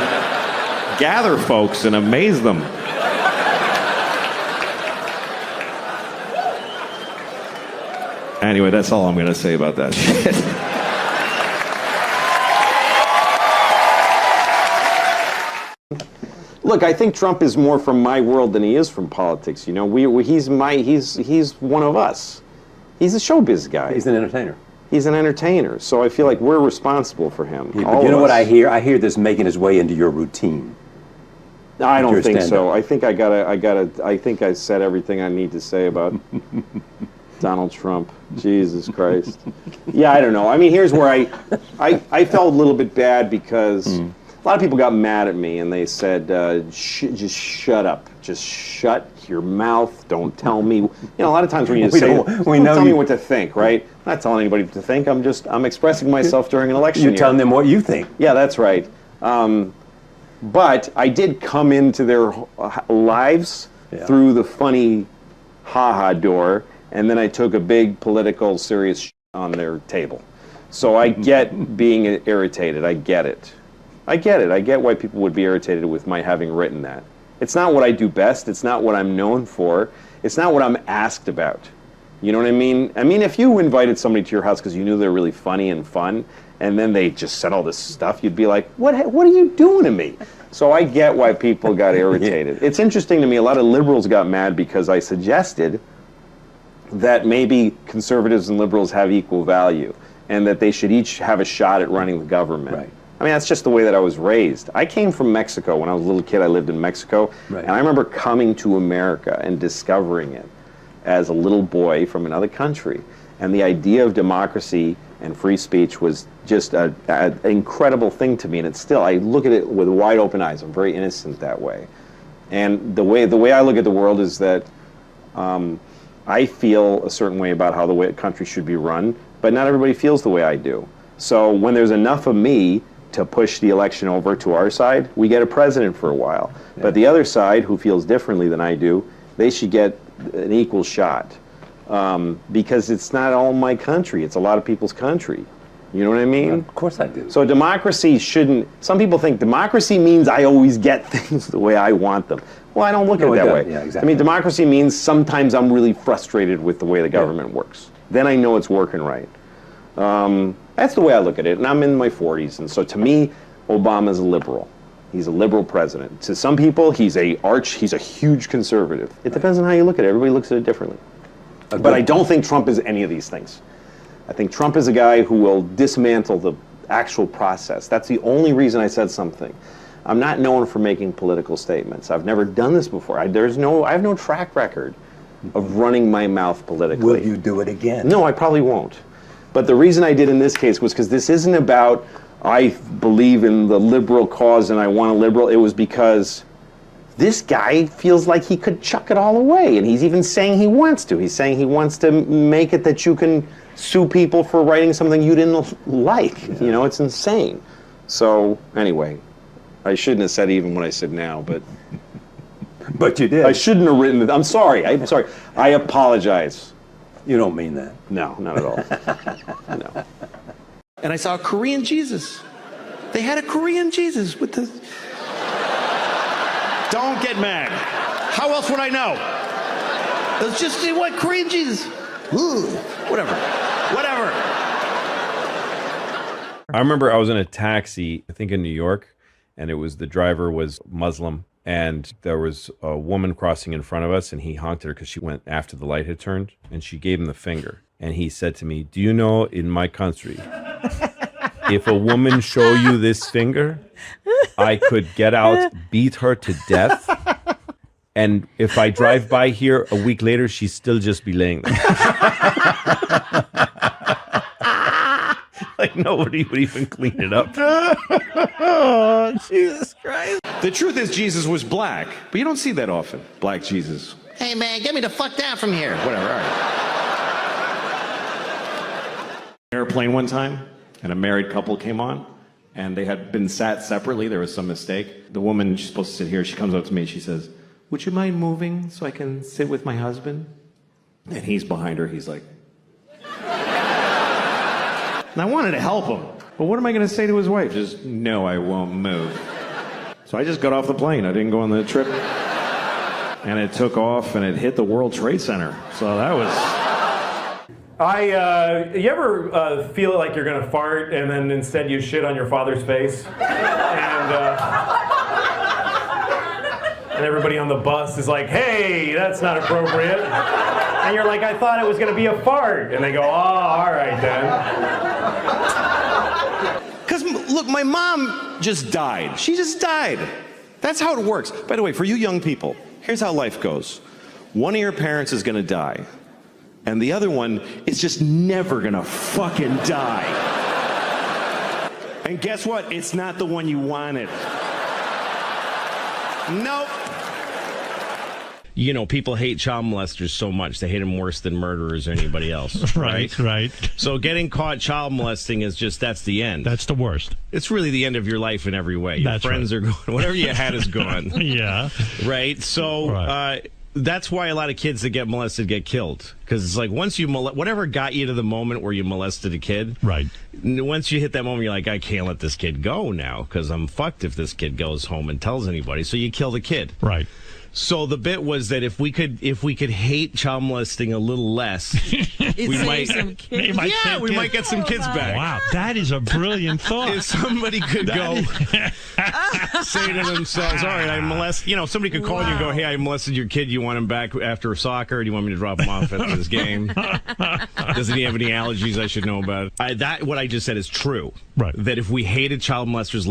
gather folks and amaze them. Anyway, that's all I'm going to say about that shit. Look, I think Trump is more from my world than he is from politics. You know, he's one of us. He's a showbiz guy. He's an entertainer. He's an entertainer. So I feel like we're responsible for him. Yeah, but you know what I hear? I hear this making his way into your routine. I don't think so. I think I think I said everything I need to say about Donald Trump. Jesus Christ. Yeah, I don't know. I mean, here's where I felt a little bit bad because A lot of people got mad at me and they said, just shut up. Just shut your mouth. Don't tell me. You know, a lot of times when you don't tell me what to think, right? I'm not telling anybody what to think. I'm expressing myself during an election You're telling them what you think. Yeah, that's right. But I did come into their lives through the funny ha-ha door, and then I took a big political serious on their table. So I get being irritated. I get it. I get it. I get why people would be irritated with my having written that. It's not what I do best. It's not what I'm known for. It's not what I'm asked about. You know what I mean? I mean, if you invited somebody to your house because you knew they were really funny and fun, and then they just said all this stuff, you'd be like, what are you doing to me? So I get why people got irritated. It's interesting to me, a lot of liberals got mad because I suggested that maybe conservatives and liberals have equal value, and that they should each have a shot at running the government. Right. I mean, that's just the way that I was raised. I came from Mexico. When I was a little kid, I lived in Mexico. Right. And I remember coming to America and discovering it as a little boy from another country. And the idea of democracy and free speech was just an incredible thing to me. And it's still, I look at it with wide open eyes. I'm very innocent that way. And the way I look at the world is that I feel a certain way about how the country should be run, but not everybody feels the way I do. So when there's enough of me to push the election over to our side, we get a president for a while. Yeah. But the other side, who feels differently than I do, they should get an equal shot. Because it's not all my country, it's a lot of people's country. You know what I mean? Yeah, of course I do. So democracy shouldn't, some people think democracy means I always get things the way I want them. Well, I don't look at it that way. Yeah, exactly. I mean, democracy means sometimes I'm really frustrated with the way the government works. Then I know it's working right. That's the way I look at it, and I'm in my 40s, and so to me, Obama's a liberal. He's a liberal president. To some people, he's a huge conservative. It depends on how you look at it. Everybody looks at it differently. But I don't think Trump is any of these things. I think Trump is a guy who will dismantle the actual process. That's the only reason I said something. I'm not known for making political statements. I've never done this before. I have no track record of running my mouth politically. Will you do it again? No, I probably won't. But the reason I did in this case was because this isn't about I believe in the liberal cause and I want a liberal. It was because this guy feels like he could chuck it all away, and he's even saying he wants to. He's saying he wants to make it that you can sue people for writing something you didn't like. Yeah. You know, it's insane. So anyway, I shouldn't have said even what I said now, but but you did. I shouldn't have written it. I'm sorry. I apologize. You don't mean that. No, not at all. No. And I saw a Korean Jesus. They had a Korean Jesus with the... Don't get mad. How else would I know? It was just, what, Korean Jesus? Ooh, whatever. I remember I was in a taxi, I think in New York, and the driver was Muslim, and there was a woman crossing in front of us, and he honked at her because she went after the light had turned, and she gave him the finger. And he said to me, "Do you know, in my country, if a woman show you this finger, I could get out, beat her to death, and if I drive by here a week later, she'd still just be laying there." Like nobody would even clean it up. Oh, Jesus Christ. The truth is Jesus was black, but you don't see that often. Black Jesus. Hey, man, get me the fuck down from here. Whatever, all right. Airplane one time, and a married couple came on, and they had been sat separately. There was some mistake. The woman, she's supposed to sit here, she comes up to me and she says, "Would you mind moving so I can sit with my husband?" And he's behind her, he's like... And I wanted to help him, but what am I going to say to his wife? Just, "No, I won't move." So I just got off the plane. I didn't go on the trip. And it took off, and it hit the World Trade Center. So that was... You ever feel like you're gonna fart and then instead you shit on your father's face? And everybody on the bus is like, "Hey, that's not appropriate." And you're like, "I thought it was gonna be a fart." And they go, "Oh, all right then." Because, look, my mom just died. She just died. That's how it works. By the way, for you young people, here's how life goes. One of your parents is gonna die. And the other one is just never gonna fucking die. And guess what? It's not the one you wanted. Nope. You know, people hate child molesters so much. They hate them worse than murderers or anybody else. Right. So getting caught child molesting is just, that's the end. That's the worst. It's really the end of your life in every way. Your That's friends are gone. Whatever you had is gone. Yeah. Right? So that's why a lot of kids that get molested get killed. Because it's like once you whatever got you to the moment where you molested a kid. Right. Once you hit that moment, you're like, I can't let this kid go now because I'm fucked if this kid goes home and tells anybody. So you kill the kid. Right. So the bit was that if we could hate child molesting a little less, we might get some kids back. Wow, that is a brilliant thought. If somebody could go say to themselves, all right, I molest, somebody could call you and go, hey, I molested your kid. You want him back after soccer? Or do you want me to drop him off at this game? Doesn't he have any allergies I should know about? What I just said is true. Right. That if we hated child molesters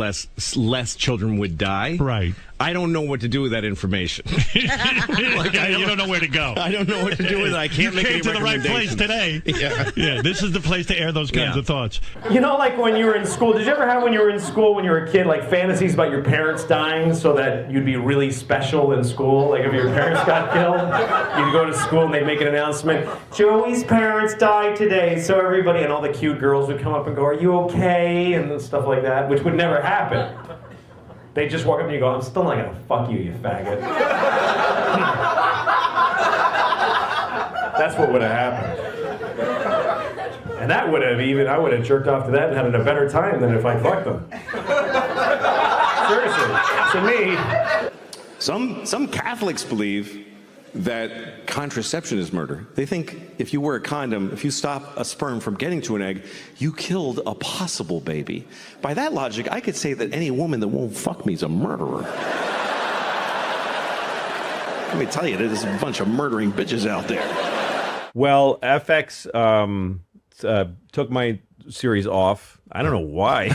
less children would die. Right. I don't know what to do with that information. You don't know where to go. I don't know what to do with it. I can't make any to the right place today. Yeah, this is the place to air those kinds of thoughts. You know, like when you were in school, did you ever have when you were in school when you were a kid, like fantasies about your parents dying so that you'd be really special in school? Like if your parents got killed, you'd go to school and they'd make an announcement, Joey's parents died today, so everybody, and all the cute girls would come up and go, are you okay? And stuff like that, which would never happen. They just walk up to you and go, I'm still not gonna fuck you, you faggot. That's what would have happened. And that would have I would have jerked off to that and had a better time than if I fucked them. Seriously, to me. Some Catholics believe that contraception is murder. They think if you wear a condom, if you stop a sperm from getting to an egg, you killed a possible baby. By that logic, I could say that any woman that won't fuck me is a murderer. Let me tell you, there's a bunch of murdering bitches out there. Well, FX took my series off. I don't know why.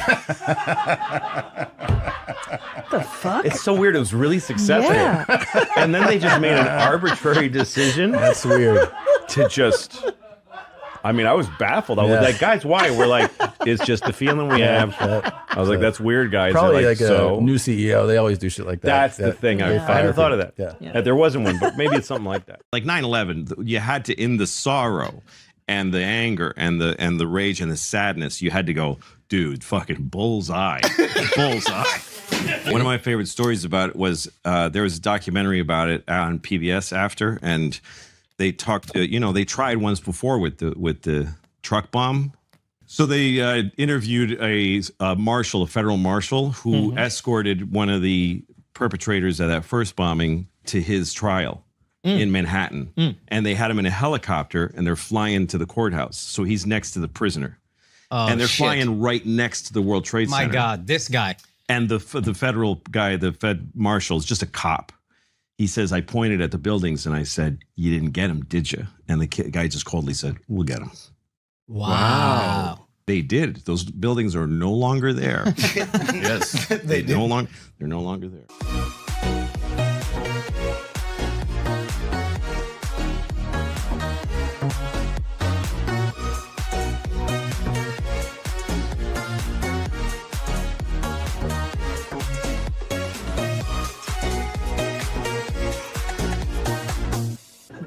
What the fuck? It's so weird. It was really successful. Yeah. And then they just made an arbitrary decision. That's weird. To just... I mean, I was baffled. I was like, guys, why? We're like, it's just the feeling we have. I was like, that's weird, guys. Probably like a new CEO. They always do shit like that. That's the thing. I hadn't thought of that. Yeah. There wasn't one, but maybe it's something like that. Like 9/11, you had to end the sorrow and the anger and the rage and the sadness. You had to go, dude, fucking bullseye. Bullseye. One of my favorite stories about it was there was a documentary about it on PBS after, and they talked to, they tried once before with the truck bomb. So they interviewed a federal marshal who escorted one of the perpetrators of that first bombing to his trial in Manhattan. And they had him in a helicopter and they're flying to the courthouse. So he's next to the prisoner. And they're flying right next to the World Trade Center. My God, this guy. And the federal guy, the Fed marshal, is just a cop. He says, I pointed at the buildings and I said, you didn't get him, did you? And the guy just coldly said, we'll get him. Wow. They did. Those buildings are no longer there. Yes. They're no longer there.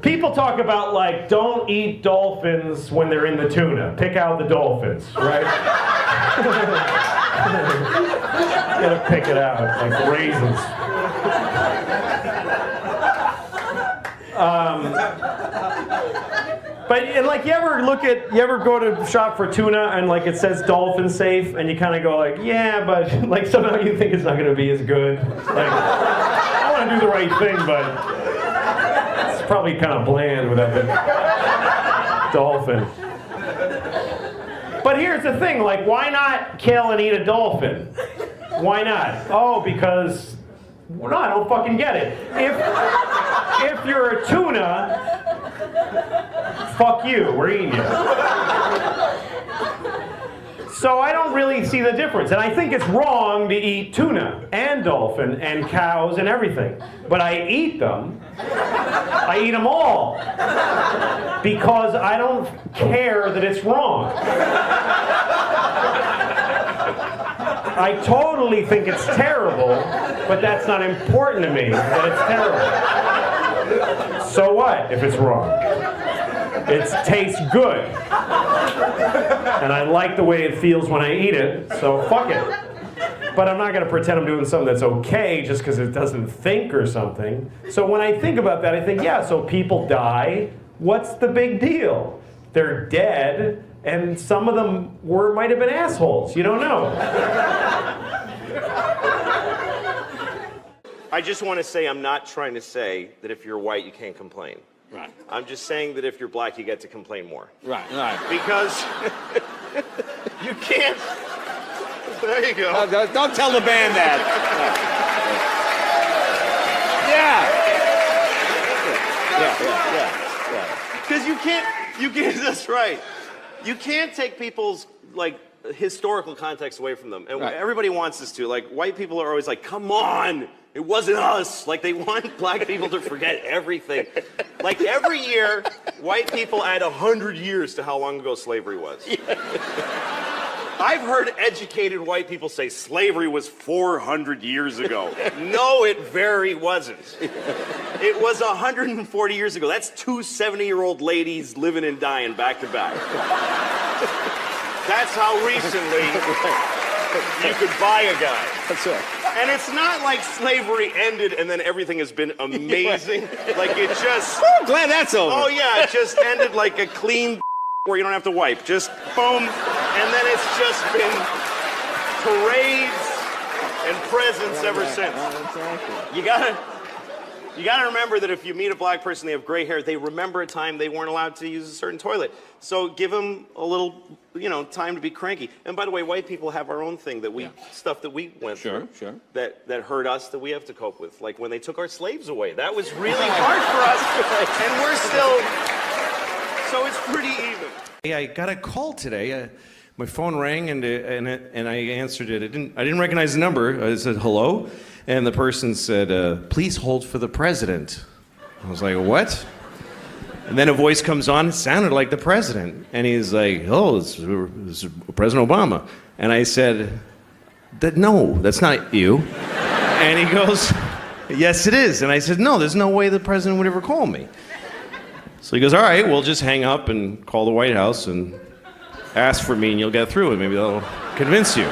People talk about, like, don't eat dolphins when they're in the tuna. Pick out the dolphins, right? You gotta pick it out, like raisins. But, and like, you ever go to shop for tuna and, like, it says dolphin safe, and you kind of go, like, yeah, but, like, somehow you think it's not gonna be as good. Like, I wanna do the right thing, but it's probably kind of bland without the dolphin. But here's the thing, like, why not kill and eat a dolphin? Why not? Oh, because, well, no, I don't fucking get it. If you're a tuna, fuck you, we're eating you. So I don't really see the difference. And I think it's wrong to eat tuna and dolphin and cows and everything. But I eat them. I eat them all. Because I don't care that it's wrong. I totally think it's terrible, but that's not important to me that it's terrible. So what if it's wrong? It tastes good. And I like the way it feels when I eat it, so fuck it. But I'm not going to pretend I'm doing something that's okay just because it doesn't think or something. So when I think about that, I think, yeah, so people die. What's the big deal? They're dead, and some of them might have been assholes. You don't know. I just want to say I'm not trying to say that if you're white, you can't complain. Right. I'm just saying that if you're black, you get to complain more. Right. Right. Because you can't. There you go. Don't tell the band that. Yeah. Because you can't, that's right. You can't take people's, like, historical context away from them. And everybody wants us to. Like, white people are always like, come on, it wasn't us. Like, they want black people to forget everything. Like, every year, white people add 100 years to how long ago slavery was. I've heard educated white people say slavery was 400 years ago. No, it very wasn't. It was 140 years ago. That's two 70-year-old ladies living and dying back to back. That's how recently you could buy a guy. That's right. And it's not like slavery ended and then everything has been amazing. Like it just... Oh, glad that's over. Oh yeah, it just ended like a clean where you don't have to wipe. Just boom. And then it's just been parades and presents ever since. You gotta remember that if you meet a black person, they have gray hair, they remember a time they weren't allowed to use a certain toilet. So give them a little, time to be cranky. And by the way, white people have our own thing that stuff that we went through. Sure. That hurt us, that we have to cope with. Like when they took our slaves away. That was really hard for us. And we're still, so it's pretty even. Hey, I got a call today. My phone rang and I answered it. I didn't recognize the number. I said hello, and the person said, "Please hold for the president." I was like, "What?" And then a voice comes on. It sounded like the president, and he's like, "Oh, it's President Obama." And I said, "No, that's not you." And he goes, "Yes, it is." And I said, "No, there's no way the president would ever call me." So he goes, "All right, we'll just hang up and call the White House and ask for me and you'll get through it. Maybe they'll convince you."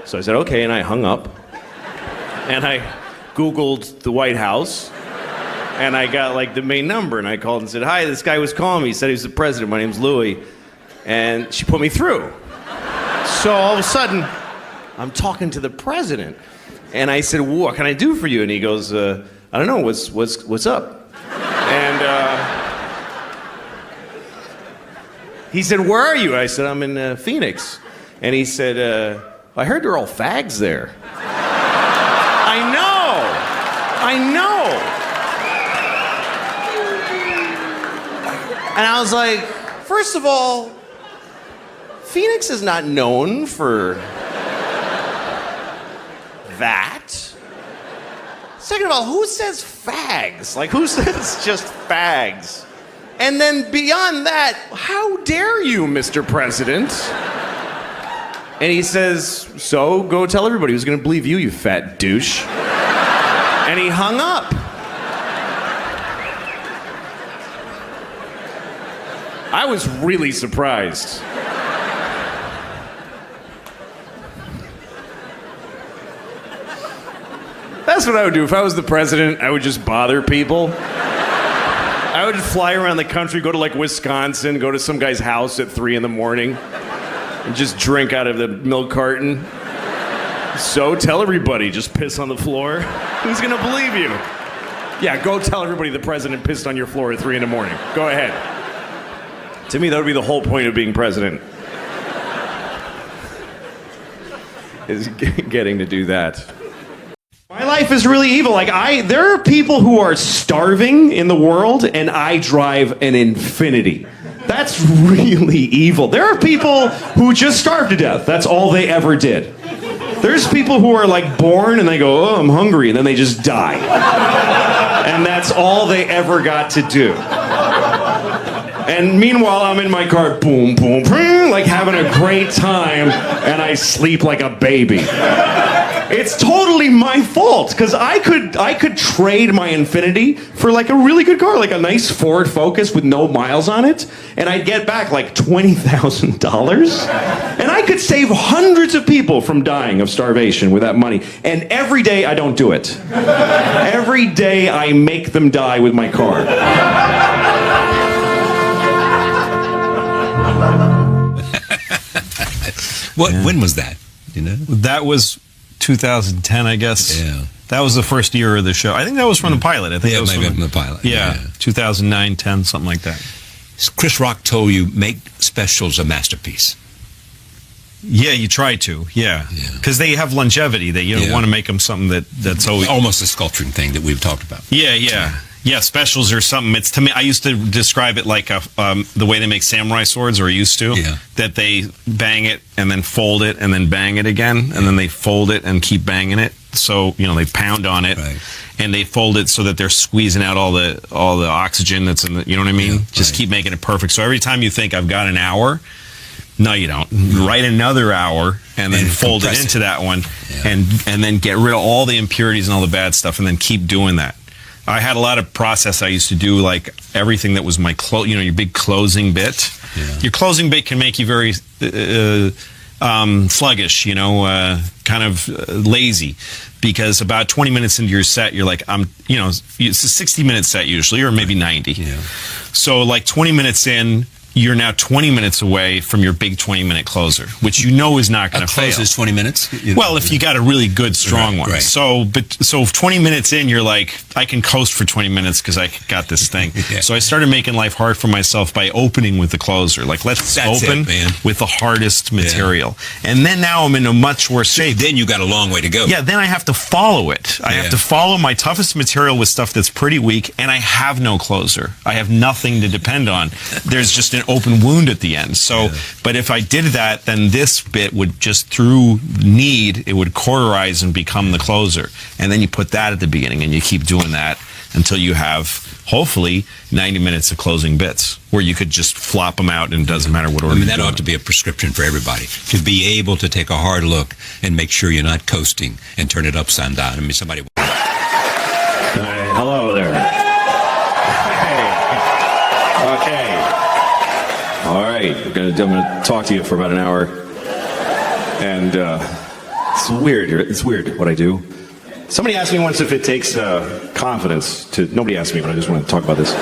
So I said, okay, and I hung up. And I Googled the White House. And I got like the main number and I called and said, "Hi, this guy was calling me. He said he was the president. My name's Louis." And she put me through. So all of a sudden, I'm talking to the president. And I said, "Well, what can I do for you?" And he goes, "I don't know, what's up?" And he said, "Where are you?" I said, "I'm in Phoenix." And he said, "I heard they're all fags there." I know. And I was like, first of all, Phoenix is not known for that. Second of all, who says fags? Like, who says just fags? And then beyond that, how dare you, Mr. President? And he says, "So, go tell everybody who's gonna believe you, you fat douche." And he hung up. I was really surprised. That's what I would do. If I was the president, I would just bother people. I would fly around the country, go to like Wisconsin, go to some guy's house at 3 a.m. and just drink out of the milk carton. So tell everybody, just piss on the floor. Who's gonna believe you? Yeah, go tell everybody the president pissed on your floor at 3 a.m. Go ahead. To me, that would be the whole point of being president. Is getting to do that. My life is really evil. Like there are people who are starving in the world, and I drive an Infiniti. That's really evil. There are people who just starve to death. That's all they ever did. There's people who are like born and they go, "Oh, I'm hungry," and then they just die. And that's all they ever got to do. And meanwhile, I'm in my car, boom, boom, boom, like having a great time, and I sleep like a baby. It's totally my fault, because I could trade my Infiniti for like a really good car, like a nice Ford Focus with no miles on it, and I'd get back like $20,000. And I could save hundreds of people from dying of starvation with that money. And every day I don't do it. Every day I make them die with my car. When was that? You know? That was 2010, I guess. Yeah. That was the first year of the show. I think that was from the pilot. I think Yeah, that was maybe from the pilot. Yeah, 2009, 10, something like that. Chris Rock told you, make specials a masterpiece. Yeah, you try to. Yeah, because they have longevity. That you want to make them something that's always almost a sculpturing thing that we've talked about. Yeah. Specials are something. It's to me. I used to describe it like the way they make samurai swords, or used to. Yeah. That they bang it and then fold it and then bang it again, and then they fold it and keep banging it. So they pound on it, and they fold it so that they're squeezing out all the oxygen that's in the. You know what I mean? Just keep making it perfect. So every time you think I've got an hour. No, you don't. Write another hour and then fold it into that one, and then get rid of all the impurities and all the bad stuff, and then keep doing that. I had a lot of process I used to do, like everything that was my your big closing bit. Yeah. Your closing bit can make you very sluggish, kind of lazy, because about 20 minutes into your set, you're like, it's a 60-minute set usually, or maybe 90. Yeah. So like 20 minutes in, you're now 20 minutes away from your big 20-minute closer, which is not going to fail. Close is 20 minutes? Well, if you got a really good, strong one. Right. So 20 minutes in, you're like, I can coast for 20 minutes because I got this thing. So I started making life hard for myself by opening with the closer. Like, let's open with the hardest material. And then now I'm in a much worse shape. Then you got a long way to go. Yeah, then I have to follow it. I have to follow my toughest material with stuff that's pretty weak, and I have no closer. I have nothing to depend on. There's just an open wound at the end. So, but if I did that, then this bit would just, through need, it would cauterize and become the closer. And then you put that at the beginning, and you keep doing that until you have, hopefully, 90 minutes of closing bits where you could just flop them out and it doesn't matter what order. That ought to be a prescription for everybody, to be able to take a hard look and make sure you're not coasting and turn it upside down. I mean, somebody. Hello there. Okay. All right. I'm gonna talk to you for about an hour, and it's weird. It's weird what I do. Somebody asked me once if it takes confidence to. Nobody asked me, but I just want to talk about this.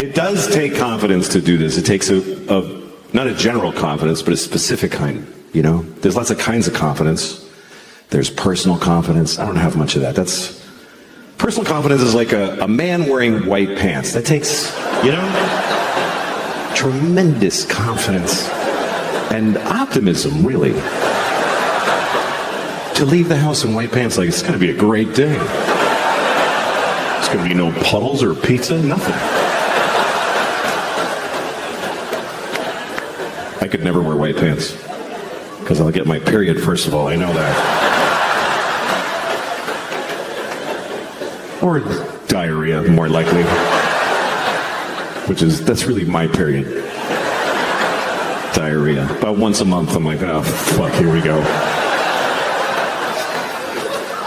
It does take confidence to do this. It takes not a general confidence, but a specific kind. There's lots of kinds of confidence. There's personal confidence. I don't have much of that. Personal confidence is like a man wearing white pants. That takes, tremendous confidence and optimism, really. To leave the house in white pants, like, it's going to be a great day. There's going to be no puddles or pizza, nothing. I could never wear white pants because I'll get my period, first of all. I know that. Or diarrhea, more likely. That's really my period. Diarrhea. About once a month, I'm like, oh, fuck, here we go.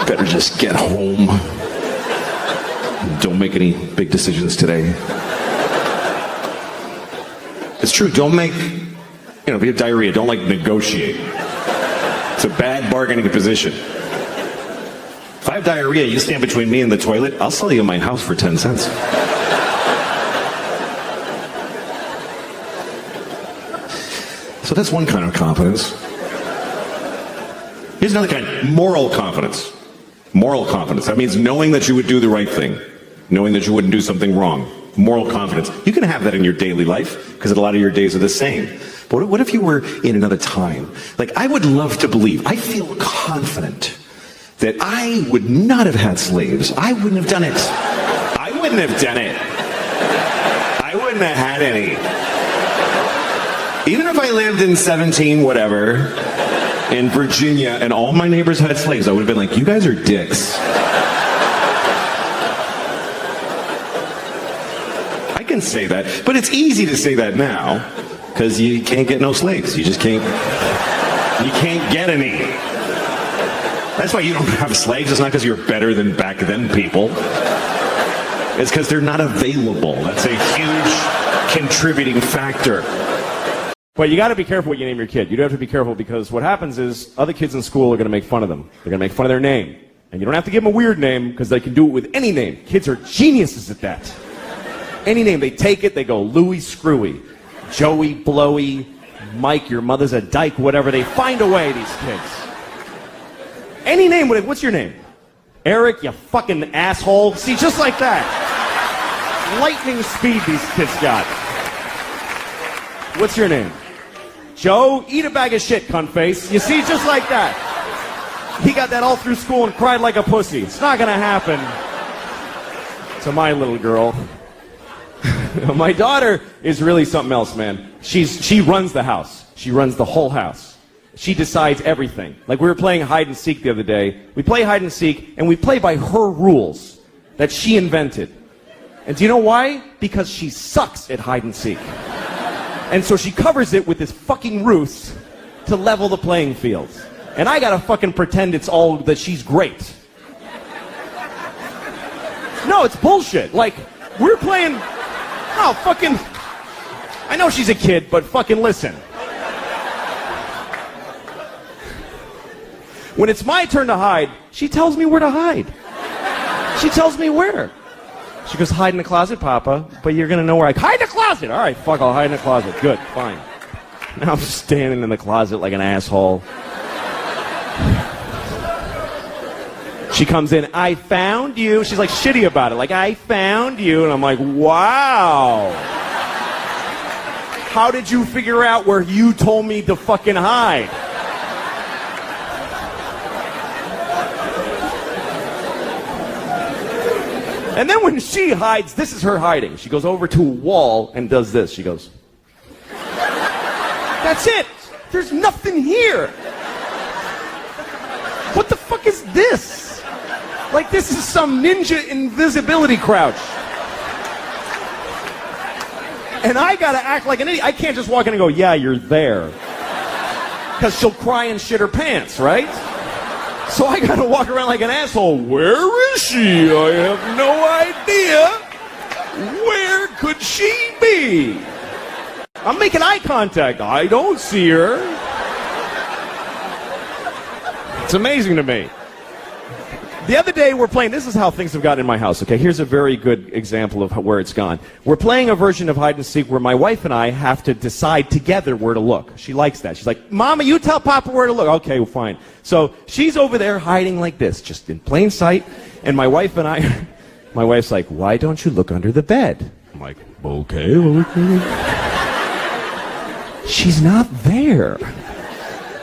Better just get home. Don't make any big decisions today. It's true, don't make, if you have diarrhea, don't negotiate. It's a bad bargaining position. If I have diarrhea, you stand between me and the toilet, I'll sell you my house for 10 cents. So that's one kind of confidence. Here's another kind, moral confidence. Moral confidence. That means knowing that you would do the right thing. Knowing that you wouldn't do something wrong. Moral confidence. You can have that in your daily life, because a lot of your days are the same. But what if you were in another time? I would love to believe, I feel confident that I would not have had slaves. I wouldn't have done it. I wouldn't have done it. I wouldn't have had any. Even if I lived in 17 whatever, in Virginia, and all my neighbors had slaves, I would have been like, you guys are dicks. can say that, but it's easy to say that now because you can't get no slaves. You just can't. You can't get any. That's why you don't have slaves. It's not because you're better than back then people. It's because they're not available. That's a huge contributing factor. But you got to be careful what you name your kid. You do have to be careful because what happens is other kids in school are going to make fun of them. They're going to make fun of their name. And you don't have to give them a weird name because they can do it with any name. Kids are geniuses at that. Any name, they take it, they go Louie Screwy, Joey Blowy, Mike, your mother's a dyke, whatever. They find a way, these kids. Any name, what's your name? Eric, you fucking asshole. See, just like that. Lightning speed these kids got. What's your name? Joe, eat a bag of shit, cunt face. You see, just like that. He got that all through school and cried like a pussy. It's not gonna happen to my little girl. My daughter is really something else, man. She runs the house. She runs the whole house. She decides everything. Like we were playing hide and seek the other day. We play hide and seek, and we play by her rules that she invented. And do you know why? Because she sucks at hide and seek. And so she covers it with this fucking ruse to level the playing field. And I gotta fucking pretend it's all that she's great. No, it's bullshit. Like, we're playing... Oh, fucking... I know she's a kid, but fucking listen. When it's my turn to hide, she tells me where to hide. She tells me where. She goes, hide in the closet, Papa, but you're gonna know where I... Hide in the closet! All right, fuck, I'll hide in the closet. Good, fine. Now I'm standing in the closet like an asshole. She comes in, I found you. She's like shitty about it, like, I found you. And I'm like, wow. How did you figure out where you told me to fucking hide? And then when she hides, this is her hiding. She goes over to a wall and does this. She goes, that's it. There's nothing here. What the fuck is this? Like this is some ninja invisibility crouch. And I gotta act like an idiot. I can't just walk in and go, yeah, you're there. Because she'll cry and shit her pants, right? So I gotta walk around like an asshole. Where is she? I have no idea. Where could she be? I'm making eye contact. I don't see her. It's amazing to me. The other day we're playing, this is how things have gotten in my house, okay? Here's a very good example of where it's gone. We're playing a version of hide and seek where my wife and I have to decide together where to look. She likes that. She's like, Mama, you tell Papa where to look. Okay, well, fine. So she's over there hiding like this, just in plain sight, and my wife and I, my wife's like, why don't you look under the bed? I'm like, okay. She's not there.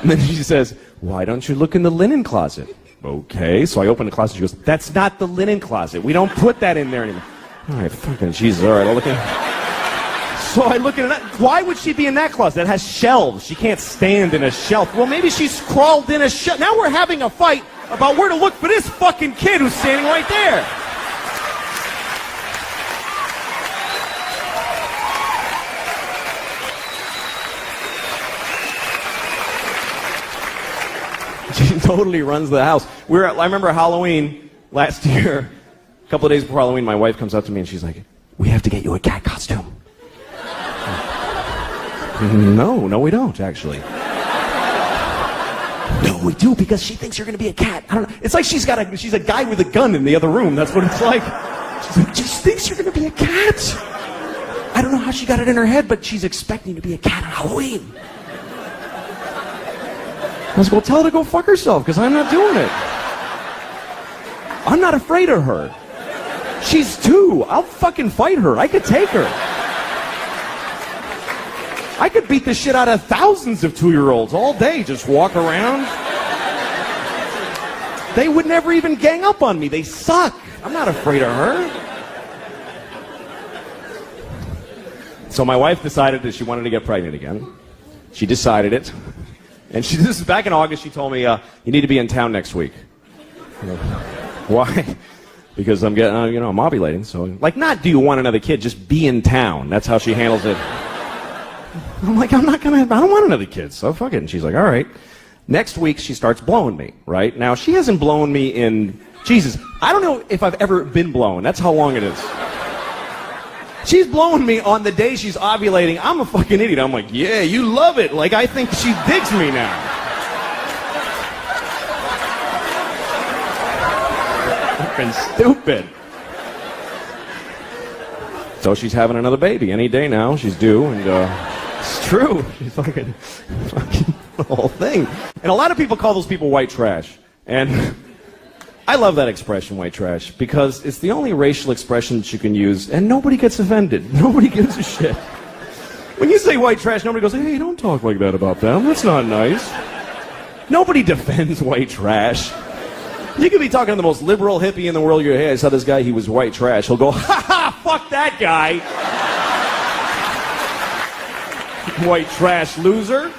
And then she says, why don't you look in the linen closet? Okay, so I open the closet. She goes, that's not the linen closet. We don't put that in there anymore. All right, fucking Jesus. All right, I'll look in. So I look in that. Why would she be in that closet? That has shelves. She can't stand in a shelf. Well, maybe she's crawled in a shelf. Now we're having a fight about where to look for this fucking kid who's standing right there. She totally runs the house. I remember Halloween last year, a couple of days before Halloween, my wife comes up to me and she's like, we have to get you a cat costume. No, we don't, actually. No, we do, because she thinks you're going to be a cat. I don't know. It's like she's a guy with a gun in the other room. That's what it's like. She's like, she thinks you're going to be a cat. I don't know how she got it in her head, but she's expecting to be a cat on Halloween. I was like, well, tell her to go fuck herself, because I'm not doing it. I'm not afraid of her. She's 2. I'll fucking fight her. I could take her. I could beat the shit out of thousands of 2-year-olds all day, just walk around. They would never even gang up on me. They suck. I'm not afraid of her. So my wife decided that she wanted to get pregnant again. She decided it. And this is back in August, she told me, you need to be in town next week. Why? because I'm getting, I'm ovulating. So, like, not do you want another kid, just be in town. That's how she handles it. I'm like, I don't want another kid, so fuck it. And she's like, all right. Next week, she starts blowing me, right? Now, she hasn't blown me in, Jesus, I don't know if I've ever been blown. That's how long it is. She's blowing me on the day she's ovulating. I'm a fucking idiot. I'm like, yeah, you love it. Like, I think she digs me now. Fucking stupid. So she's having another baby any day now. She's due, and it's true. She's fucking the whole thing. And a lot of people call those people white trash. And I love that expression, white trash, because it's the only racial expression that you can use, and nobody gets offended. Nobody gives a shit. When you say white trash, nobody goes, hey, don't talk like that about them. That's not nice. Nobody defends white trash. You could be talking to the most liberal hippie in the world. You're, hey, I saw this guy, he was white trash. He'll go, ha ha, fuck that guy. White trash loser.